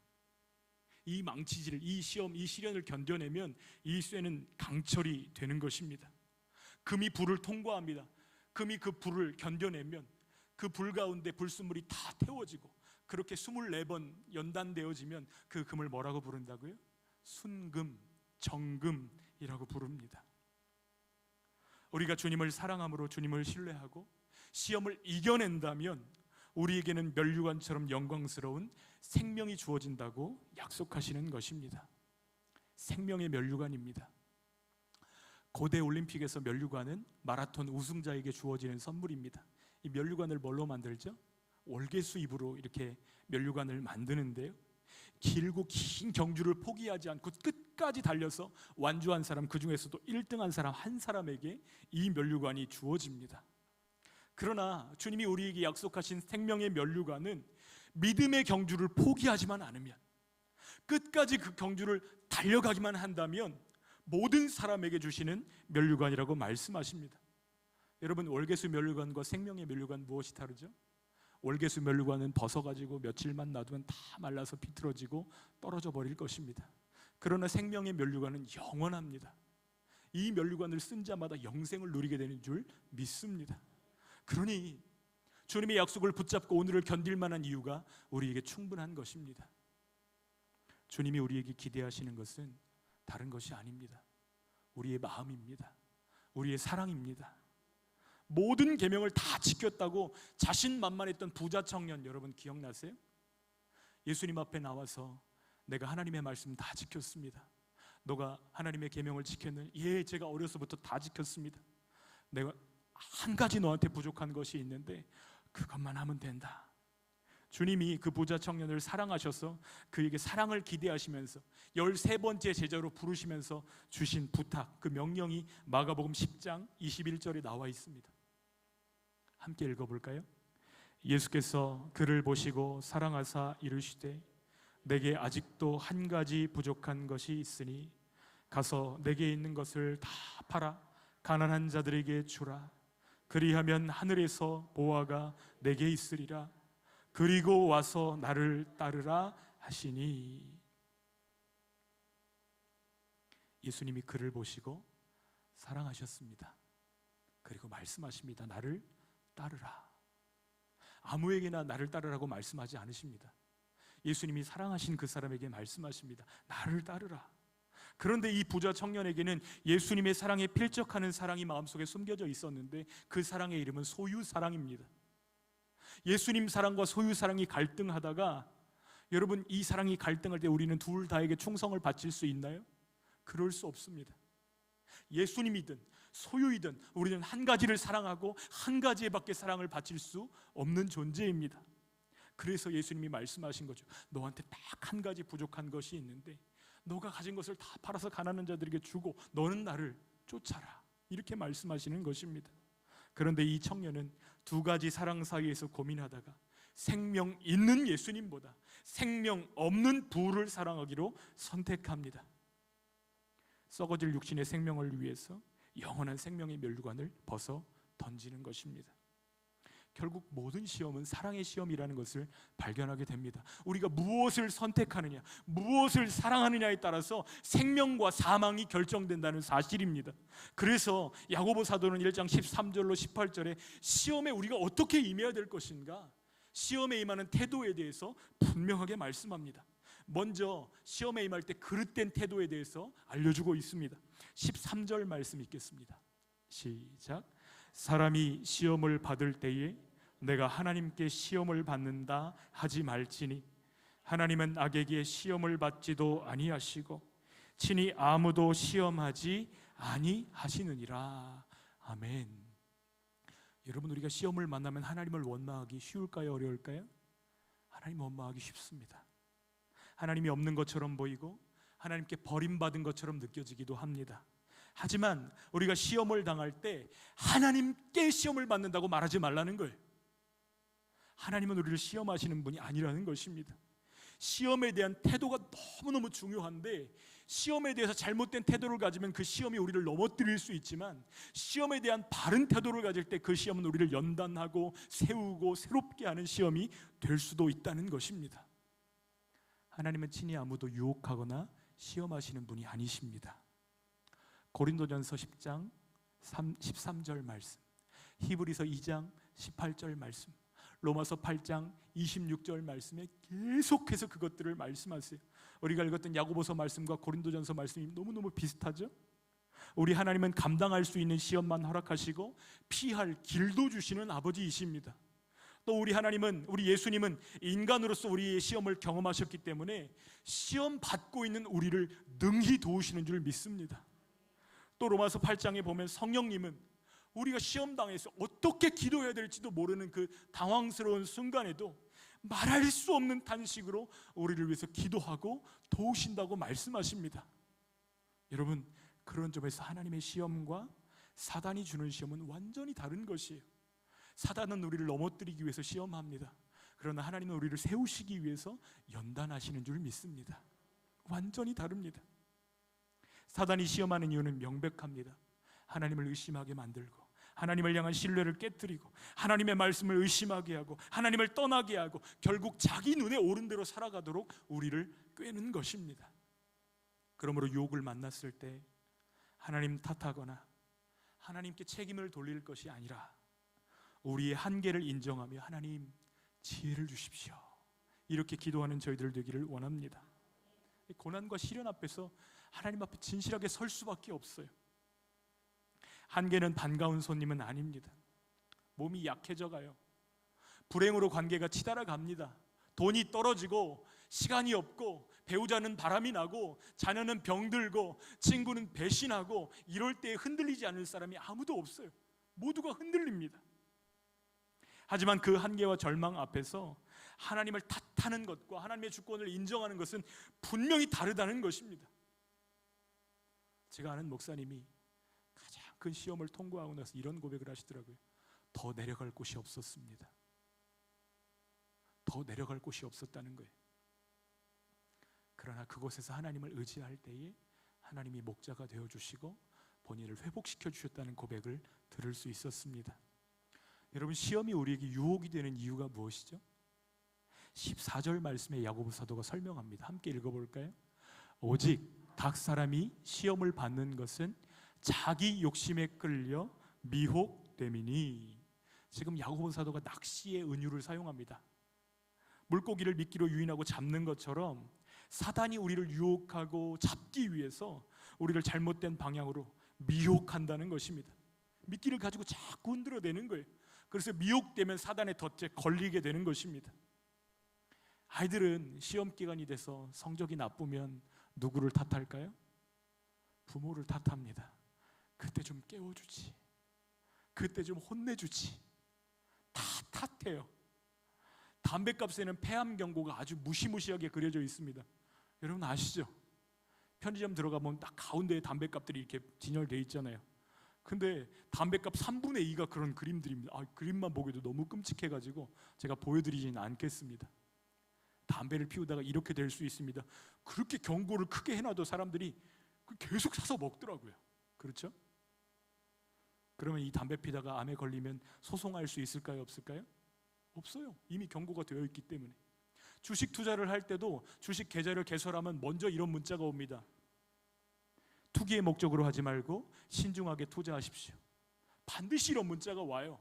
이 망치질을, 이 시험, 이 시련을 견뎌내면 이 쇠는 강철이 되는 것입니다. 금이 불을 통과합니다. 금이 그 불을 견뎌내면 그 불 가운데 불순물이 다 태워지고 그렇게 24번 연단되어지면 그 금을 뭐라고 부른다고요? 순금, 정금이라고 부릅니다. 우리가 주님을 사랑함으로 주님을 신뢰하고 시험을 이겨낸다면 우리에게는 면류관처럼 영광스러운 생명이 주어진다고 약속하시는 것입니다. 생명의 면류관입니다. 고대 올림픽에서 면류관은 마라톤 우승자에게 주어지는 선물입니다. 이 면류관을 뭘로 만들죠? 월계수 잎으로 이렇게 면류관을 만드는데요, 길고 긴 경주를 포기하지 않고 끝까지 달려서 완주한 사람, 그 중에서도 1등한 사람 한 사람에게 이 면류관이 주어집니다. 그러나 주님이 우리에게 약속하신 생명의 면류관은 믿음의 경주를 포기하지만 않으면, 끝까지 그 경주를 달려가기만 한다면 모든 사람에게 주시는 면류관이라고 말씀하십니다. 여러분, 월계수 면류관과 생명의 면류관 무엇이 다르죠? 월계수 면류관은 벗어가지고 며칠만 놔두면 다 말라서 비틀어지고 떨어져 버릴 것입니다. 그러나 생명의 면류관은 영원합니다. 이 면류관을 쓴 자마다 영생을 누리게 되는 줄 믿습니다. 그러니 주님의 약속을 붙잡고 오늘을 견딜 만한 이유가 우리에게 충분한 것입니다. 주님이 우리에게 기대하시는 것은 다른 것이 아닙니다. 우리의 마음입니다. 우리의 사랑입니다. 모든 계명을 다 지켰다고 자신만만했던 부자 청년, 여러분 기억나세요? 예수님 앞에 나와서 내가 하나님의 말씀 다 지켰습니다. 너가 하나님의 계명을 지켰느냐? 예, 제가 어려서부터 다 지켰습니다. 내가 한 가지 너한테 부족한 것이 있는데 그것만 하면 된다. 주님이 그 부자 청년을 사랑하셔서 그에게 사랑을 기대하시면서 13번째 제자로 부르시면서 주신 부탁, 그 명령이 마가복음 10장 21절에 나와 있습니다. 함께 읽어볼까요? 예수께서 그를 보시고 사랑하사 이르시되 내게 아직도 한 가지 부족한 것이 있으니 가서 내게 있는 것을 다 팔아 가난한 자들에게 주라. 그리하면 하늘에서 보화가 내게 있으리라. 그리고 와서 나를 따르라 하시니. 예수님이 그를 보시고 사랑하셨습니다. 그리고 말씀하십니다. 나를 따르라. 아무에게나 나를 따르라고 말씀하지 않으십니다. 예수님이 사랑하신 그 사람에게 말씀하십니다. 나를 따르라. 그런데 이 부자 청년에게는 예수님의 사랑에 필적하는 사랑이 마음속에 숨겨져 있었는데 그 사랑의 이름은 소유사랑입니다. 예수님 사랑과 소유사랑이 갈등하다가, 여러분, 이 사랑이 갈등할 때 우리는 둘 다에게 충성을 바칠 수 있나요? 그럴 수 없습니다. 예수님이든 소유이든 우리는 한 가지를 사랑하고 한 가지에밖에 사랑을 바칠 수 없는 존재입니다. 그래서 예수님이 말씀하신 거죠. 너한테 딱 한 가지 부족한 것이 있는데 너가 가진 것을 다 팔아서 가난한 자들에게 주고 너는 나를 쫓아라. 이렇게 말씀하시는 것입니다. 그런데 이 청년은 두 가지 사랑 사이에서 고민하다가 생명 있는 예수님보다 생명 없는 부를 사랑하기로 선택합니다. 썩어질 육신의 생명을 위해서 영원한 생명의 면류관을 벗어 던지는 것입니다. 결국 모든 시험은 사랑의 시험이라는 것을 발견하게 됩니다. 우리가 무엇을 선택하느냐, 무엇을 사랑하느냐에 따라서 생명과 사망이 결정된다는 사실입니다. 그래서 야고보 사도는 1장 13절로 18절에 시험에 우리가 어떻게 임해야 될 것인가, 시험에 임하는 태도에 대해서 분명하게 말씀합니다. 먼저 시험에 임할 때 그릇된 태도에 대해서 알려주고 있습니다. 13절 말씀 읽겠습니다. 시작. 사람이 시험을 받을 때에 내가 하나님께 시험을 받는다 하지 말지니 하나님은 악에게 시험을 받지도 아니하시고 친히 아무도 시험하지 아니하시느니라. 아멘. 여러분, 우리가 시험을 만나면 하나님을 원망하기 쉬울까요? 어려울까요? 하나님 원망하기 쉽습니다. 하나님이 없는 것처럼 보이고 하나님께 버림받은 것처럼 느껴지기도 합니다. 하지만 우리가 시험을 당할 때 하나님께 시험을 받는다고 말하지 말라는 거예요. 하나님은 우리를 시험하시는 분이 아니라는 것입니다. 시험에 대한 태도가 너무너무 중요한데 시험에 대해서 잘못된 태도를 가지면 그 시험이 우리를 넘어뜨릴 수 있지만 시험에 대한 바른 태도를 가질 때 그 시험은 우리를 연단하고 세우고 새롭게 하는 시험이 될 수도 있다는 것입니다. 하나님은 친히 아무도 유혹하거나 시험하시는 분이 아니십니다. 고린도전서 10장 13절 말씀, 히브리서 2장 18절 말씀, 로마서 8장 26절 말씀에 계속해서 그것들을 말씀하세요. 우리가 읽었던 야고보서 말씀과 고린도전서 말씀이 너무너무 비슷하죠? 우리 하나님은 감당할 수 있는 시험만 허락하시고 피할 길도 주시는 아버지이십니다. 또 우리 하나님은, 우리 예수님은 인간으로서 우리의 시험을 경험하셨기 때문에 시험 받고 있는 우리를 능히 도우시는 줄 믿습니다. 또 로마서 8장에 보면 성령님은 우리가 시험당해서 어떻게 기도해야 될지도 모르는 그 당황스러운 순간에도 말할 수 없는 탄식으로 우리를 위해서 기도하고 도우신다고 말씀하십니다. 여러분, 그런 점에서 하나님의 시험과 사단이 주는 시험은 완전히 다른 것이에요. 사단은 우리를 넘어뜨리기 위해서 시험합니다. 그러나 하나님은 우리를 세우시기 위해서 연단하시는 줄 믿습니다. 완전히 다릅니다. 사단이 시험하는 이유는 명백합니다. 하나님을 의심하게 만들고, 하나님을 향한 신뢰를 깨뜨리고, 하나님의 말씀을 의심하게 하고, 하나님을 떠나게 하고, 결국 자기 눈에 옳은 대로 살아가도록 우리를 꿰는 것입니다. 그러므로 유혹을 만났을 때 하나님 탓하거나 하나님께 책임을 돌릴 것이 아니라 우리의 한계를 인정하며 하나님 지혜를 주십시오, 이렇게 기도하는 저희들 되기를 원합니다. 고난과 시련 앞에서 하나님 앞에 진실하게 설 수밖에 없어요. 한계는 반가운 손님은 아닙니다. 몸이 약해져 가요. 불행으로 관계가 치달아갑니다. 돈이 떨어지고 시간이 없고 배우자는 바람이 나고 자녀는 병들고 친구는 배신하고 이럴 때 흔들리지 않을 사람이 아무도 없어요. 모두가 흔들립니다. 하지만 그 한계와 절망 앞에서 하나님을 탓하는 것과 하나님의 주권을 인정하는 것은 분명히 다르다는 것입니다. 제가 아는 목사님이 가장 큰 시험을 통과하고 나서 이런 고백을 하시더라고요. 더 내려갈 곳이 없었습니다. 더 내려갈 곳이 없었다는 거예요. 그러나 그곳에서 하나님을 의지할 때에 하나님이 목자가 되어주시고 본인을 회복시켜 주셨다는 고백을 들을 수 있었습니다. 여러분, 시험이 우리에게 유혹이 되는 이유가 무엇이죠? 14절 말씀에 야고보 사도가 설명합니다. 함께 읽어볼까요? 오직 각 사람이 시험을 받는 것은 자기 욕심에 끌려 미혹됨이니. 지금 야고보 사도가 낚시의 은유를 사용합니다. 물고기를 미끼로 유인하고 잡는 것처럼 사단이 우리를 유혹하고 잡기 위해서 우리를 잘못된 방향으로 미혹한다는 것입니다. 미끼를 가지고 자꾸 흔들어대는 거예요. 그래서 미혹되면 사단의 덫에 걸리게 되는 것입니다. 아이들은 시험 기간이 돼서 성적이 나쁘면 누구를 탓할까요? 부모를 탓합니다. 그때 좀 깨워주지, 그때 좀 혼내주지. 다 탓해요. 담뱃값에는 폐암 경고가 아주 무시무시하게 그려져 있습니다. 여러분 아시죠? 편의점 들어가면 딱 가운데에 담뱃값들이 이렇게 진열되어 있잖아요. 근데 담뱃값 3분의 2가 그런 그림들입니다. 그림만 보기도 너무 끔찍해가지고 제가 보여드리지는 않겠습니다. 담배를 피우다가 이렇게 될 수 있습니다. 그렇게 경고를 크게 해놔도 사람들이 계속 사서 먹더라고요. 그렇죠? 그러면 이 담배 피다가 암에 걸리면 소송할 수 있을까요? 없을까요? 없어요. 이미 경고가 되어 있기 때문에. 주식 투자를 할 때도 주식 계좌를 개설하면 먼저 이런 문자가 옵니다. 투기의 목적으로 하지 말고 신중하게 투자하십시오. 반드시 이런 문자가 와요.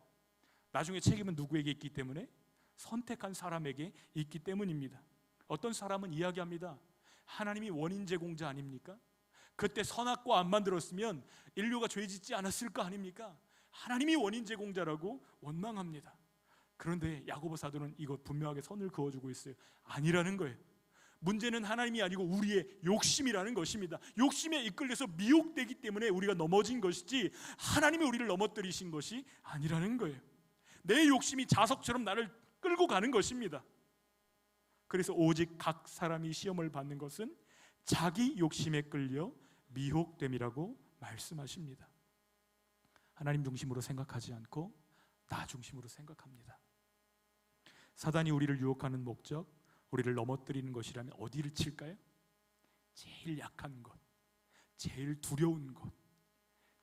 나중에 책임은 누구에게 있기 때문에? 선택한 사람에게 있기 때문입니다. 어떤 사람은 이야기합니다. 하나님이 원인 제공자 아닙니까? 그때 선악과 안 만들었으면 인류가 죄 짓지 않았을 거 아닙니까? 하나님이 원인 제공자라고 원망합니다. 그런데 야고보 사도는 이것 분명하게 선을 그어주고 있어요. 아니라는 거예요. 문제는 하나님이 아니고 우리의 욕심이라는 것입니다. 욕심에 이끌려서 미혹되기 때문에 우리가 넘어진 것이지 하나님이 우리를 넘어뜨리신 것이 아니라는 거예요. 내 욕심이 자석처럼 나를 끌고 가는 것입니다. 그래서 오직 각 사람이 시험을 받는 것은 자기 욕심에 끌려 미혹됨이라고 말씀하십니다. 하나님 중심으로 생각하지 않고 나 중심으로 생각합니다. 사단이 우리를 유혹하는 목적, 우리를 넘어뜨리는 것이라면 어디를 칠까요? 제일 약한 곳, 제일 두려운 곳,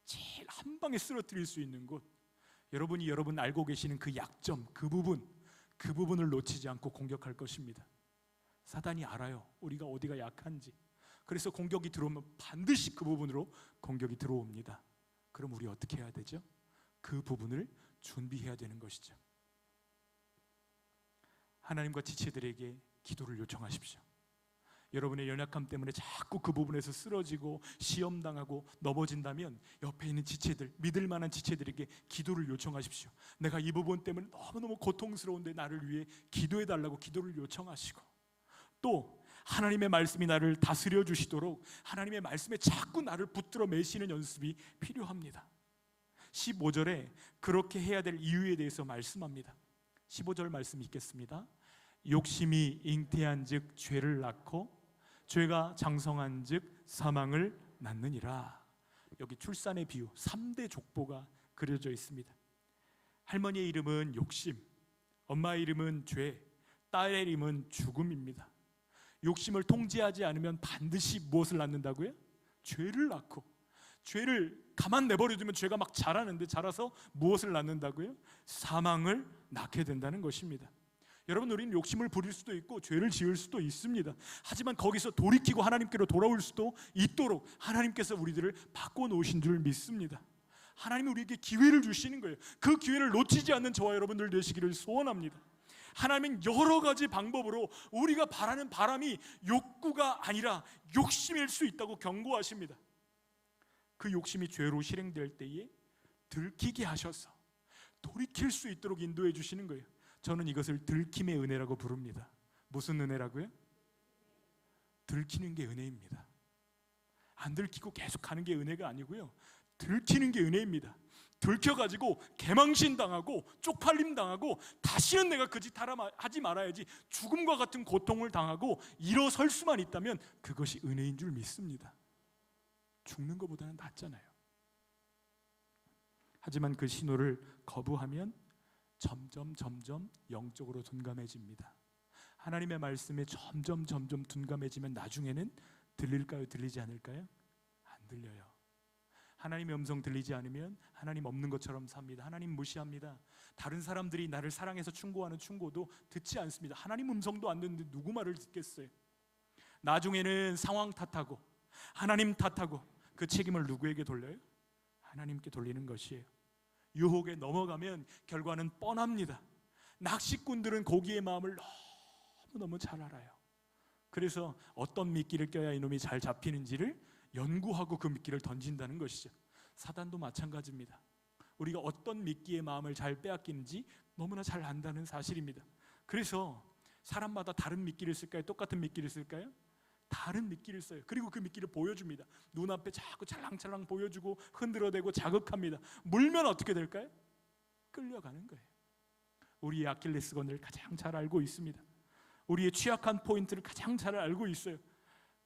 제일 한 방에 쓰러뜨릴 수 있는 곳. 여러분이 여러분 알고 계시는 그 약점, 그 부분을 놓치지 않고 공격할 것입니다. 사단이 알아요. 우리가 어디가 약한지. 그래서 공격이 들어오면 반드시 그 부분으로 공격이 들어옵니다. 그럼 우리 어떻게 해야 되죠? 그 부분을 준비해야 되는 것이죠. 하나님과 지체들에게 기도를 요청하십시오. 여러분의 연약함 때문에 자꾸 그 부분에서 쓰러지고 시험당하고 넘어진다면 옆에 있는 지체들, 믿을 만한 지체들에게 기도를 요청하십시오. 내가 이 부분 때문에 너무너무 고통스러운데 나를 위해 기도해달라고 기도를 요청하시고, 또 하나님의 말씀이 나를 다스려 주시도록 하나님의 말씀에 자꾸 나를 붙들어 매시는 연습이 필요합니다. 15절에 그렇게 해야 될 이유에 대해서 말씀합니다. 15절 말씀 읽겠습니다. 욕심이 잉태한즉 죄를 낳고 죄가 장성한즉 사망을 낳느니라. 여기 출산의 비유 3대 족보가 그려져 있습니다. 할머니의 이름은 욕심, 엄마의 이름은 죄, 딸의 이름은 죽음입니다. 욕심을 통제하지 않으면 반드시 무엇을 낳는다고요? 죄를 낳고, 죄를 가만 내버려두면 죄가 막 자라는데 자라서 무엇을 낳는다고요? 사망을 낳게 된다는 것입니다. 여러분, 우리는 욕심을 부릴 수도 있고 죄를 지을 수도 있습니다. 하지만 거기서 돌이키고 하나님께로 돌아올 수도 있도록 하나님께서 우리들을 바꿔놓으신 줄 믿습니다. 하나님이 우리에게 기회를 주시는 거예요. 그 기회를 놓치지 않는 저와 여러분들 되시기를 소원합니다. 하나님은 여러 가지 방법으로 우리가 바라는 바람이 욕구가 아니라 욕심일 수 있다고 경고하십니다. 그 욕심이 죄로 실행될 때에 들키게 하셔서 돌이킬 수 있도록 인도해 주시는 거예요. 저는 이것을 들킴의 은혜라고 부릅니다. 무슨 은혜라고요? 들키는 게 은혜입니다. 안 들키고 계속 가는 게 은혜가 아니고요, 들키는 게 은혜입니다. 들켜가지고 개망신 당하고 쪽팔림 당하고 다시는 내가 그 짓 하지 말아야지 죽음과 같은 고통을 당하고 일어설 수만 있다면 그것이 은혜인 줄 믿습니다. 죽는 것보다는 낫잖아요. 하지만 그 신호를 거부하면 점점 영적으로 둔감해집니다. 하나님의 말씀에 점점 둔감해지면 나중에는 들릴까요? 들리지 않을까요? 안 들려요. 하나님의 음성 들리지 않으면 하나님 없는 것처럼 삽니다. 하나님 무시합니다. 다른 사람들이 나를 사랑해서 충고하는 충고도 듣지 않습니다. 하나님 음성도 안 듣는데 누구 말을 듣겠어요? 나중에는 상황 탓하고 하나님 탓하고 그 책임을 누구에게 돌려요? 하나님께 돌리는 것이에요. 유혹에 넘어가면 결과는 뻔합니다. 낚시꾼들은 고기의 마음을 너무너무 잘 알아요. 그래서 어떤 미끼를 껴야 이놈이 잘 잡히는지를 연구하고 그 미끼를 던진다는 것이죠. 사단도 마찬가지입니다. 우리가 어떤 미끼의 마음을 잘 빼앗기는지 너무나 잘 안다는 사실입니다. 그래서 사람마다 다른 미끼를 쓸까요? 똑같은 미끼를 쓸까요? 다른 미끼를 써요. 그리고 그 미끼를 보여줍니다. 눈앞에 자꾸 찰랑찰랑 보여주고 흔들어대고 자극합니다. 물면 어떻게 될까요? 끌려가는 거예요. 우리의 아킬레스건을 가장 잘 알고 있습니다. 우리의 취약한 포인트를 가장 잘 알고 있어요.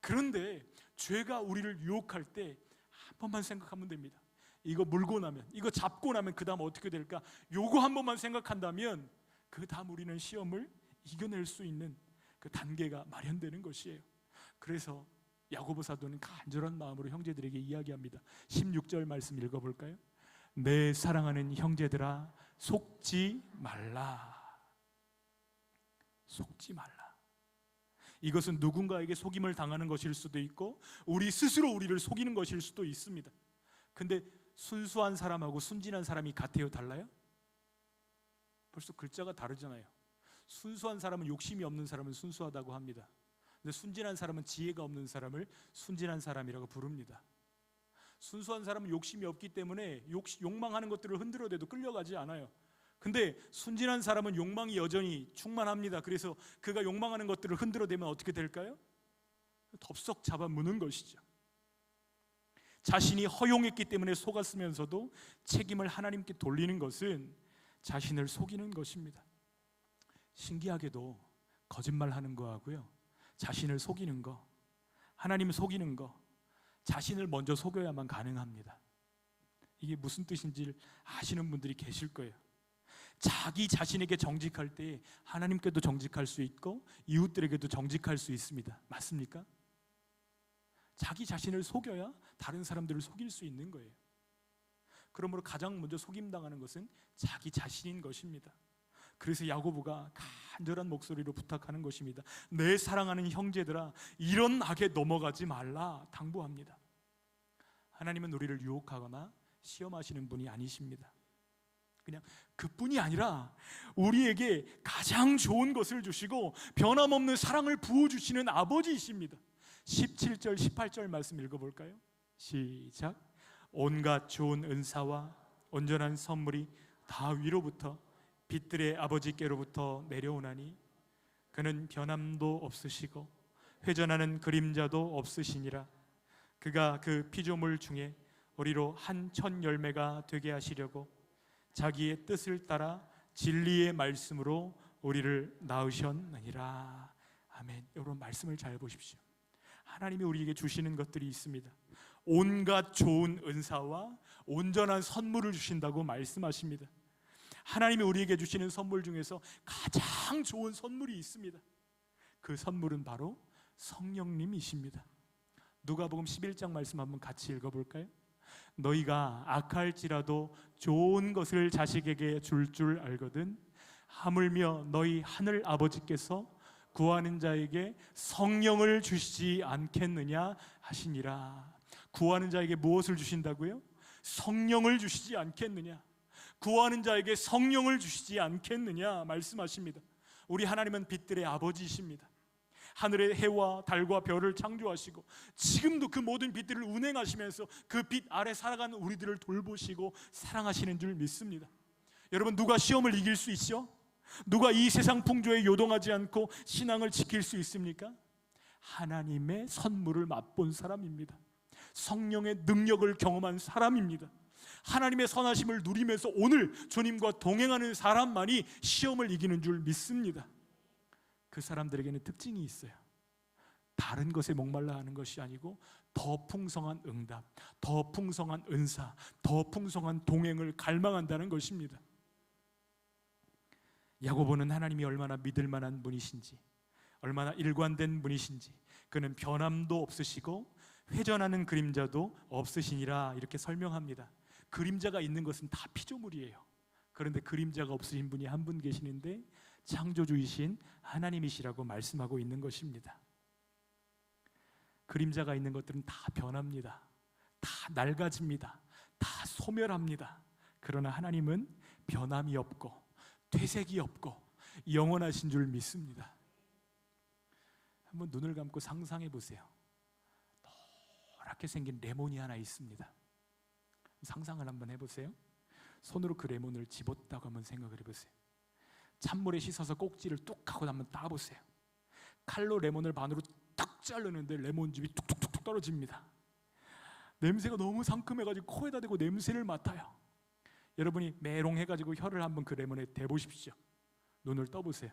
그런데 죄가 우리를 유혹할 때 한 번만 생각하면 됩니다. 이거 물고 나면, 이거 잡고 나면 그 다음 어떻게 될까? 요거 한 번만 생각한다면 그 다음 우리는 시험을 이겨낼 수 있는 그 단계가 마련되는 것이에요. 그래서 야고보 사도는 간절한 마음으로 형제들에게 이야기합니다. 16절 말씀 읽어볼까요? 내 사랑하는 형제들아 속지 말라. 속지 말라. 이것은 누군가에게 속임을 당하는 것일 수도 있고 우리 스스로 우리를 속이는 것일 수도 있습니다. 근데 순수한 사람하고 순진한 사람이 같아요? 달라요? 벌써 글자가 다르잖아요. 순수한 사람은 욕심이 없는 사람은 순수하다고 합니다. 근데 순진한 사람은 지혜가 없는 사람을 순진한 사람이라고 부릅니다. 순수한 사람은 욕심이 없기 때문에 욕망하는 것들을 흔들어대도 끌려가지 않아요. 근데 순진한 사람은 욕망이 여전히 충만합니다. 그래서 그가 욕망하는 것들을 흔들어대면 어떻게 될까요? 덥석 잡아무는 것이죠. 자신이 허용했기 때문에 속았으면서도 책임을 하나님께 돌리는 것은 자신을 속이는 것입니다. 신기하게도 거짓말하는 거하고요, 자신을 속이는 거, 하나님 속이는 거, 자신을 먼저 속여야만 가능합니다. 이게 무슨 뜻인지 아시는 분들이 계실 거예요. 자기 자신에게 정직할 때 하나님께도 정직할 수 있고 이웃들에게도 정직할 수 있습니다. 맞습니까? 자기 자신을 속여야 다른 사람들을 속일 수 있는 거예요. 그러므로 가장 먼저 속임당하는 것은 자기 자신인 것입니다. 그래서 야고보가 간절한 목소리로 부탁하는 것입니다. 내 사랑하는 형제들아 이런 악에 넘어가지 말라 당부합니다. 하나님은 우리를 유혹하거나 시험하시는 분이 아니십니다. 그냥 그뿐이 아니라 우리에게 가장 좋은 것을 주시고 변함없는 사랑을 부어주시는 아버지이십니다. 17절 18절 말씀 읽어볼까요? 시작. 온갖 좋은 은사와 온전한 선물이 다 위로부터 빛들의 아버지께로부터 내려오나니 그는 변함도 없으시고 회전하는 그림자도 없으시니라. 그가 그 피조물 중에 우리로 한 천 열매가 되게 하시려고 자기의 뜻을 따라 진리의 말씀으로 우리를 낳으셨느니라. 아멘. 여러분, 말씀을 잘 보십시오. 하나님이 우리에게 주시는 것들이 있습니다. 온갖 좋은 은사와 온전한 선물을 주신다고 말씀하십니다. 하나님이 우리에게 주시는 선물 중에서 가장 좋은 선물이 있습니다. 그 선물은 바로 성령님이십니다. 누가복음 11장 말씀 한번 같이 읽어볼까요? 너희가 악할지라도 좋은 것을 자식에게 줄 알거든 하물며 너희 하늘 아버지께서 구하는 자에게 성령을 주시지 않겠느냐 하시니라. 구하는 자에게 무엇을 주신다고요? 성령을 주시지 않겠느냐. 구하는 자에게 성령을 주시지 않겠느냐 말씀하십니다. 우리 하나님은 빛들의 아버지이십니다. 하늘의 해와 달과 별을 창조하시고 지금도 그 모든 빛들을 운행하시면서 그 빛 아래 살아가는 우리들을 돌보시고 사랑하시는 줄 믿습니다. 여러분, 누가 시험을 이길 수 있죠? 누가 이 세상 풍조에 요동하지 않고 신앙을 지킬 수 있습니까? 하나님의 선물을 맛본 사람입니다. 성령의 능력을 경험한 사람입니다. 하나님의 선하심을 누리면서 오늘 주님과 동행하는 사람만이 시험을 이기는 줄 믿습니다. 그 사람들에게는 특징이 있어요. 다른 것에 목말라 하는 것이 아니고 더 풍성한 응답, 더 풍성한 은사, 더 풍성한 동행을 갈망한다는 것입니다. 야고보는 하나님이 얼마나 믿을 만한 분이신지, 얼마나 일관된 분이신지, 그는 변함도 없으시고 회전하는 그림자도 없으시니라 이렇게 설명합니다. 그림자가 있는 것은 다 피조물이에요. 그런데 그림자가 없으신 분이 한 분 계시는데 창조주이신 하나님이시라고 말씀하고 있는 것입니다. 그림자가 있는 것들은 다 변합니다. 다 낡아집니다. 다 소멸합니다. 그러나 하나님은 변함이 없고 되색이 없고 영원하신 줄 믿습니다. 한번 눈을 감고 상상해 보세요. 노랗게 생긴 레몬이 하나 있습니다. 상상을 한번 해보세요. 손으로 그 레몬을 집었다고 한번 생각을 해보세요. 찬물에 씻어서 꼭지를 뚝 하고 한번 따보세요. 칼로 레몬을 반으로 딱 자르는데 레몬즙이 뚝뚝뚝 떨어집니다. 냄새가 너무 상큼해가지고 코에다 대고 냄새를 맡아요. 여러분이 메롱해가지고 혀를 한번 그 레몬에 대보십시오. 눈을 떠보세요.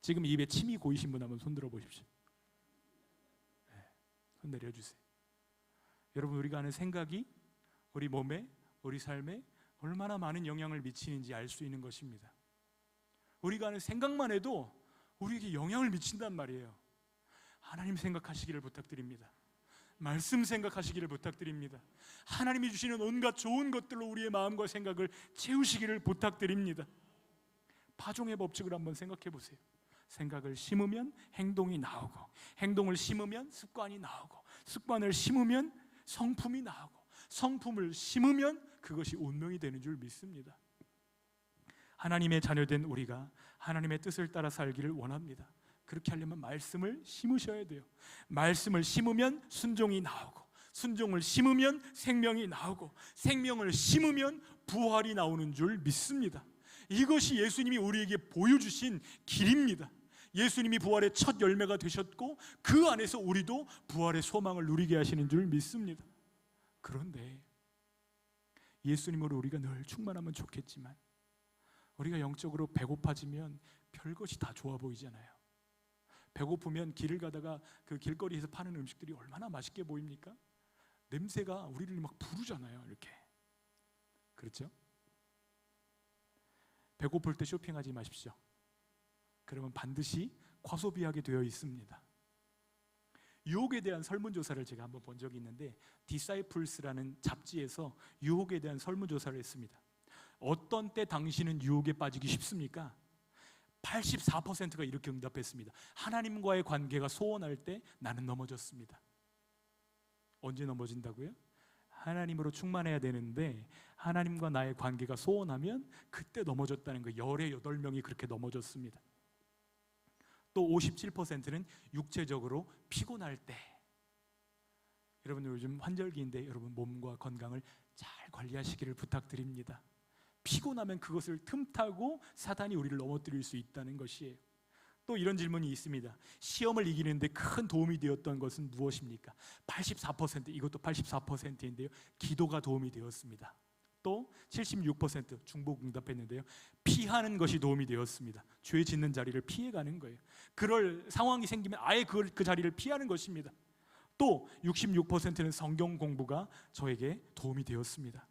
지금 입에 침이 고이신 분 한번 손 들어보십시오. 네, 손 내려주세요. 여러분, 우리가 하는 생각이 우리 몸에, 우리 삶에 얼마나 많은 영향을 미치는지 알 수 있는 것입니다. 우리가 하는 생각만 해도 우리에게 영향을 미친단 말이에요. 하나님 생각하시기를 부탁드립니다. 말씀 생각하시기를 부탁드립니다. 하나님이 주시는 온갖 좋은 것들로 우리의 마음과 생각을 채우시기를 부탁드립니다. 파종의 법칙을 한번 생각해 보세요. 생각을 심으면 행동이 나오고, 행동을 심으면 습관이 나오고, 습관을 심으면 성품이 나오고, 성품을 심으면 그것이 운명이 되는 줄 믿습니다. 하나님의 자녀된 우리가 하나님의 뜻을 따라 살기를 원합니다. 그렇게 하려면 말씀을 심으셔야 돼요. 말씀을 심으면 순종이 나오고, 순종을 심으면 생명이 나오고, 생명을 심으면 부활이 나오는 줄 믿습니다. 이것이 예수님이 우리에게 보여주신 길입니다. 예수님이 부활의 첫 열매가 되셨고 그 안에서 우리도 부활의 소망을 누리게 하시는 줄 믿습니다. 그런데 예수님으로 우리가 늘 충만하면 좋겠지만 우리가 영적으로 배고파지면 별것이 다 좋아 보이잖아요. 배고프면 길을 가다가 그 길거리에서 파는 음식들이 얼마나 맛있게 보입니까? 냄새가 우리를 막 부르잖아요. 이렇게. 그렇죠? 배고플 때 쇼핑하지 마십시오. 그러면 반드시 과소비하게 되어 있습니다. 유혹에 대한 설문조사를 제가 한번 본 적이 있는데 디사이플스라는 잡지에서 유혹에 대한 설문조사를 했습니다. 어떤 때 당신은 유혹에 빠지기 쉽습니까? 84%가 이렇게 응답했습니다. 하나님과의 관계가 소원할 때 나는 넘어졌습니다. 언제 넘어진다고요? 하나님으로 충만해야 되는데 하나님과 나의 관계가 소원하면 그때 넘어졌다는 거. 18명이 그렇게 넘어졌습니다. 또 57%는 육체적으로 피곤할 때. 여러분, 요즘 환절기인데 여러분 몸과 건강을 잘 관리하시기를 부탁드립니다. 피곤하면 그것을 틈타고 사단이 우리를 넘어뜨릴 수 있다는 것이에요. 또 이런 질문이 있습니다. 시험을 이기는데 큰 도움이 되었던 것은 무엇입니까? 84%, 이것도 84%인데요. 기도가 도움이 되었습니다. 또 76% 중복 응답했는데요. 피하는 것이 도움이 되었습니다. 죄 짓는 자리를 피해가는 거예요. 그럴 상황이 생기면 아예 그 자리를 피하는 것입니다. 또 66%는 성경 공부가 저에게 도움이 되었습니다.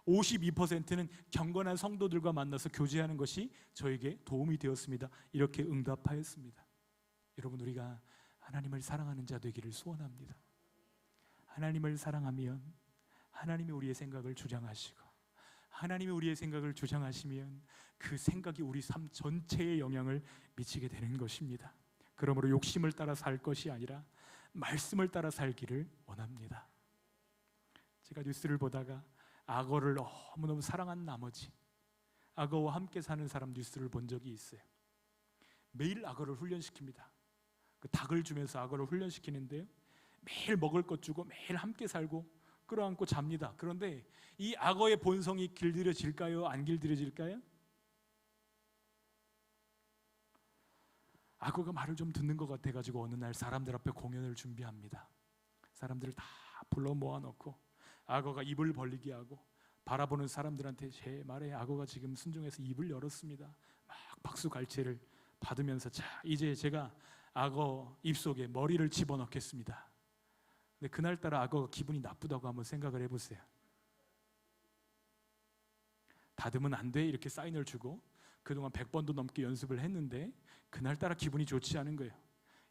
52%는 경건한 성도들과 만나서 교제하는 것이 저에게 도움이 되었습니다. 이렇게 응답하였습니다. 여러분, 우리가 하나님을 사랑하는 자 되기를 소원합니다. 하나님을 사랑하면 하나님이 우리의 생각을 주장하시고, 하나님이 우리의 생각을 주장하시면 그 생각이 우리 삶 전체에 영향을 미치게 되는 것입니다. 그러므로 욕심을 따라 살 것이 아니라 말씀을 따라 살기를 원합니다. 제가 뉴스를 보다가 악어를 너무너무 사랑한 나머지 악어와 함께 사는 사람 뉴스를 본 적이 있어요. 매일 악어를 훈련시킵니다. 그 닭을 주면서 악어를 훈련시키는데요, 매일 먹을 것 주고 매일 함께 살고 끌어안고 잡니다. 그런데 이 악어의 본성이 길들여질까요? 안 길들여질까요? 악어가 말을 좀 듣는 것 같아가지고 어느 날 사람들 앞에 공연을 준비합니다. 사람들을 다 불러 모아놓고 악어가 입을 벌리게 하고 바라보는 사람들한테 제 말에 악어가 지금 순종해서 입을 열었습니다. 막 박수갈채를 받으면서, 자, 이제 제가 악어 입속에 머리를 집어넣겠습니다. 근데 그날따라 악어가 기분이 나쁘다고 한번 생각을 해보세요. 다듬으면 안 돼 이렇게 사인을 주고 그동안 100번도 넘게 연습을 했는데 그날따라 기분이 좋지 않은 거예요.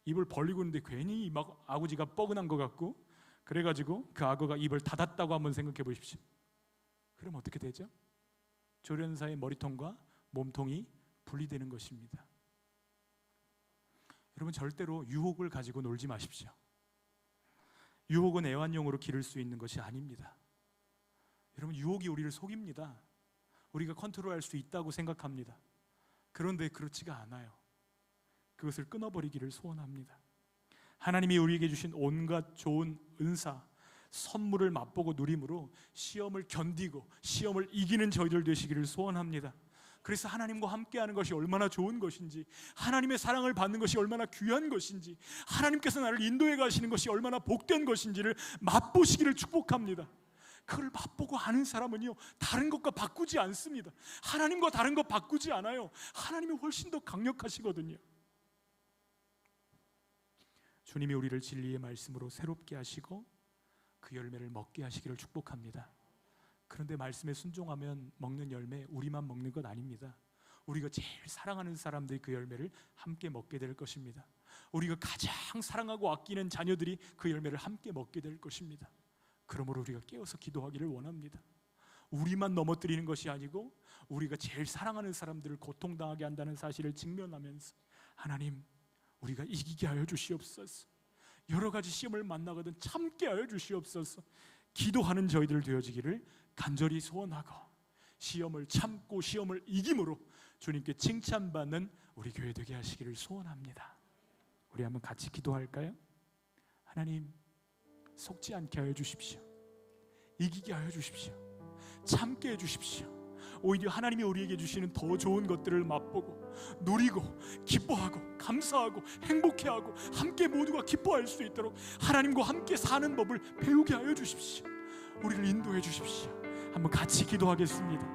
입을 벌리고 있는데 괜히 막 아구지가 뻐근한 것 같고, 그래가지고 그 악어가 입을 닫았다고 한번 생각해 보십시오. 그럼 어떻게 되죠? 조련사의 머리통과 몸통이 분리되는 것입니다. 여러분, 절대로 유혹을 가지고 놀지 마십시오. 유혹은 애완용으로 기를 수 있는 것이 아닙니다. 여러분, 유혹이 우리를 속입니다. 우리가 컨트롤할 수 있다고 생각합니다. 그런데 그렇지가 않아요. 그것을 끊어버리기를 소원합니다. 하나님이 우리에게 주신 온갖 좋은 은사, 선물을 맛보고 누림으로 시험을 견디고 시험을 이기는 저희들 되시기를 소원합니다. 그래서 하나님과 함께하는 것이 얼마나 좋은 것인지, 하나님의 사랑을 받는 것이 얼마나 귀한 것인지, 하나님께서 나를 인도해 가시는 것이 얼마나 복된 것인지를 맛보시기를 축복합니다. 그걸 맛보고 아는 사람은요, 다른 것과 바꾸지 않습니다. 하나님과 다른 것 바꾸지 않아요. 하나님이 훨씬 더 강력하시거든요. 주님이 우리를 진리의 말씀으로 새롭게 하시고 그 열매를 먹게 하시기를 축복합니다. 그런데 말씀에 순종하면 먹는 열매, 우리만 먹는 것 아닙니다. 우리가 제일 사랑하는 사람들이 그 열매를 함께 먹게 될 것입니다. 우리가 가장 사랑하고 아끼는 자녀들이 그 열매를 함께 먹게 될 것입니다. 그러므로 우리가 깨어서 기도하기를 원합니다. 우리만 넘어뜨리는 것이 아니고 우리가 제일 사랑하는 사람들을 고통당하게 한다는 사실을 직면하면서, 하나님, 우리가 이기게 하여 주시옵소서. 여러 가지 시험을 만나거든 참게 하여 주시옵소서. 기도하는 저희들 되어지기를 간절히 소원하고, 시험을 참고 시험을 이김으로 주님께 칭찬받는 우리 교회 되게 하시기를 소원합니다. 우리 한번 같이 기도할까요? 하나님, 속지 않게 하여 주십시오. 이기게 하여 주십시오. 참게 해 주십시오. 오히려 하나님이 우리에게 주시는 더 좋은 것들을 맛보고 누리고 기뻐하고 감사하고 행복해하고 함께 모두가 기뻐할 수 있도록 하나님과 함께 사는 법을 배우게 하여 주십시오. 우리를 인도해 주십시오. 한번 같이 기도하겠습니다.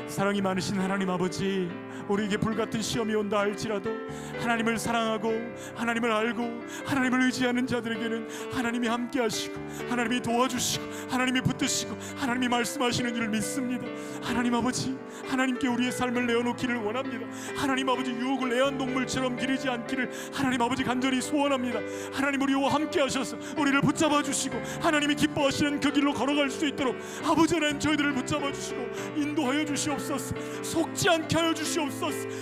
사랑이 많으신 하나님 아버지, 우리에게 불같은 시험이 온다 할지라도 하나님을 사랑하고 하나님을 알고 하나님을 의지하는 자들에게는 하나님이 함께 하시고 하나님이 도와주시고 하나님이 붙드시고 하나님이 말씀하시는 줄 믿습니다. 하나님 아버지, 하나님께 우리의 삶을 내어놓기를 원합니다. 하나님 아버지, 유혹을 애완동물처럼 기르지 않기를 하나님 아버지 간절히 소원합니다. 하나님, 우리와 함께 하셔서 우리를 붙잡아 주시고 하나님이 기뻐하시는 그 길로 걸어갈 수 있도록 아버지 하나님, 저희들을 붙잡아 주시고 인도하여 주시옵소서. 속지 않게 하여 주시옵소서.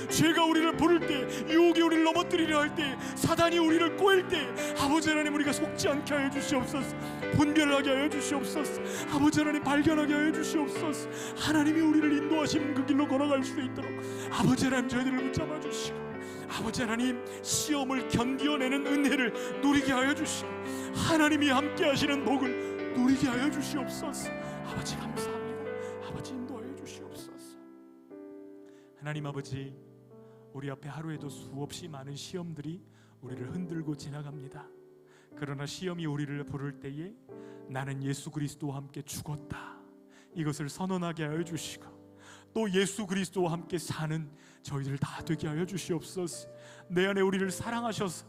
죄가 우리를 부를 때, 유혹이 우리를 넘어뜨리려 할 때, 사단이 우리를 꼬일 때, 아버지 하나님, 우리가 속지 않게 하여 주시옵소서. 분별하게 하여 주시옵소서. 아버지 하나님, 발견하게 하여 주시옵소서. 하나님이 우리를 인도하시는 그 길로 걸어갈 수 있도록 아버지 하나님, 저희들을 붙잡아 주시고 아버지 하나님, 시험을 견디어내는 은혜를 누리게 하여 주시고 하나님이 함께 하시는 복을 누리게 하여 주시옵소서. 아버지 감사합니다. 아버지 인도하여 주시옵소서. 하나님 아버지, 우리 앞에 하루에도 수없이 많은 시험들이 우리를 흔들고 지나갑니다. 그러나 시험이 우리를 부를 때에 나는 예수 그리스도와 함께 죽었다, 이것을 선언하게 하여 주시고, 또 예수 그리스도와 함께 사는 저희들 다 되게 하여 주시옵소서. 내 안에 우리를 사랑하셔서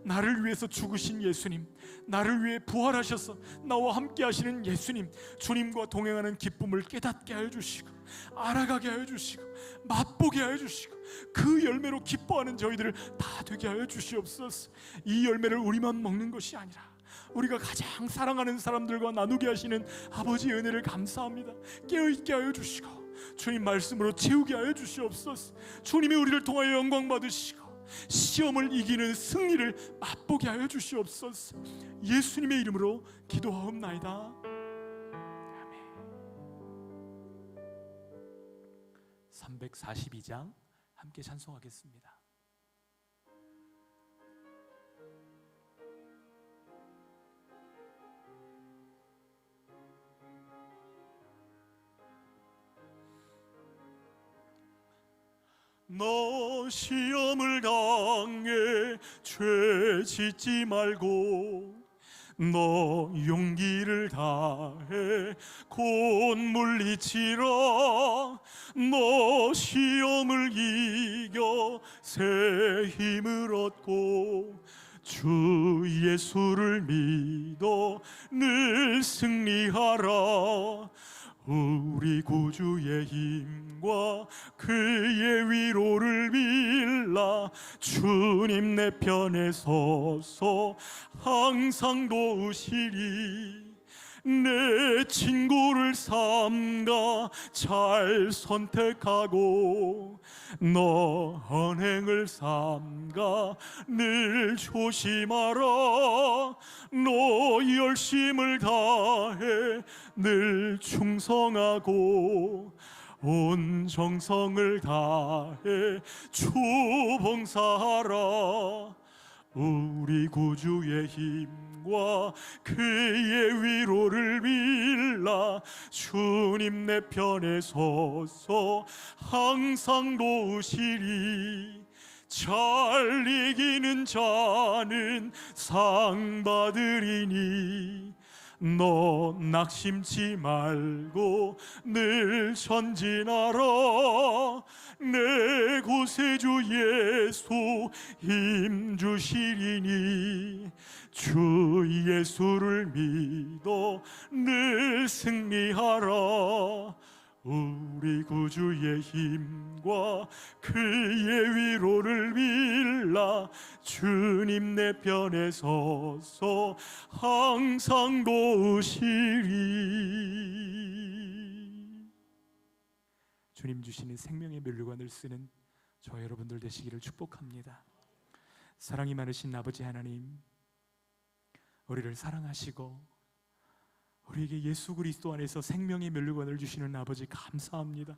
나를 위해서 죽으신 예수님, 나를 위해 부활하셔서 나와 함께 하시는 예수님, 주님과 동행하는 기쁨을 깨닫게 하여 주시고, 알아가게 하여 주시고, 맛보게 하여 주시고, 그 열매로 기뻐하는 저희들을 다 되게 하여 주시옵소서. 이 열매를 우리만 먹는 것이 아니라 우리가 가장 사랑하는 사람들과 나누게 하시는 아버지의 은혜를 감사합니다. 깨어있게 하여 주시고 주님 말씀으로 채우게 하여 주시옵소서. 주님이 우리를 통하여 영광 받으시고 시험을 이기는 승리를 맛보게 하여 주시옵소서. 예수님의 이름으로 기도하옵나이다. 아멘. 342장 함께 찬송하겠습니다. 너 시험을 당해 죄 짓지 말고 너 용기를 다해 곧 물리치라. 너 시험을 이겨 새 힘을 얻고 주 예수를 믿어 늘 승리하라. 우리 구주의 힘과 그의 위로를 빌라. 주님 내 편에 서서 항상 도우시리. 내 친구를 삼가 잘 선택하고 너 언행을 삼가 늘 조심하라. 너 열심을 다해 늘 충성하고 온 정성을 다해 주 봉사하라. 우리 구주의 힘과 그의 위로를 빌라. 주님 내 편에 서서 항상 도우시리. 잘 이기는 자는 상 받으리니 너 낙심치 말고 늘 전진하라. 내 구세주 예수 힘 주시리니 주 예수를 믿어 늘 승리하라. 우리 구주의 힘과 그의 위로를 빌라. 주님 내 편에 서서 항상 도우시리. 주님 주시는 생명의 면류관을 쓰는 저 여러분들 되시기를 축복합니다. 사랑이 많으신 아버지 하나님, 우리를 사랑하시고 우리에게 예수 그리스도 안에서 생명의 면류관을 주시는 아버지 감사합니다.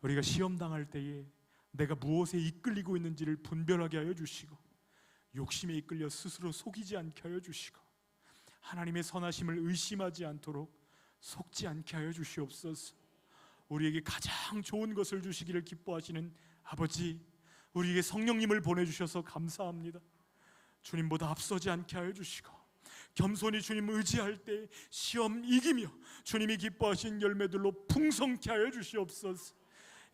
우리가 시험당할 때에 내가 무엇에 이끌리고 있는지를 분별하게 하여 주시고 욕심에 이끌려 스스로 속이지 않게 하여 주시고 하나님의 선하심을 의심하지 않도록 속지 않게 하여 주시옵소서. 우리에게 가장 좋은 것을 주시기를 기뻐하시는 아버지, 우리에게 성령님을 보내주셔서 감사합니다. 주님보다 앞서지 않게 하여 주시고 겸손히 주님 의지할 때 시험 이기며 주님이 기뻐하신 열매들로 풍성케 하여 주시옵소서.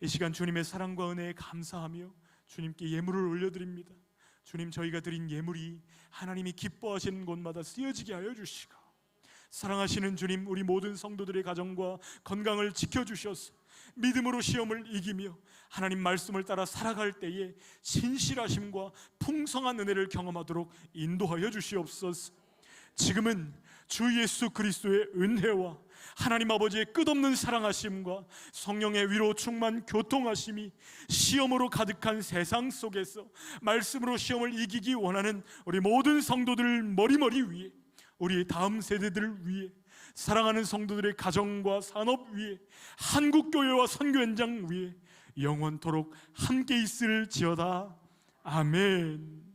이 시간 주님의 사랑과 은혜에 감사하며 주님께 예물을 올려드립니다. 주님, 저희가 드린 예물이 하나님이 기뻐하시는 곳마다 쓰여지게 하여 주시고 사랑하시는 주님, 우리 모든 성도들의 가정과 건강을 지켜주셔서 믿음으로 시험을 이기며 하나님 말씀을 따라 살아갈 때에 신실하심과 풍성한 은혜를 경험하도록 인도하여 주시옵소서. 지금은 주 예수 그리스도의 은혜와 하나님 아버지의 끝없는 사랑하심과 성령의 위로 충만 교통하심이 시험으로 가득한 세상 속에서 말씀으로 시험을 이기기 원하는 우리 모든 성도들 머리머리 위에, 우리 다음 세대들을 위해, 사랑하는 성도들의 가정과 산업 위에, 한국교회와 선교 현장 위에 영원토록 함께 있을지어다. 아멘.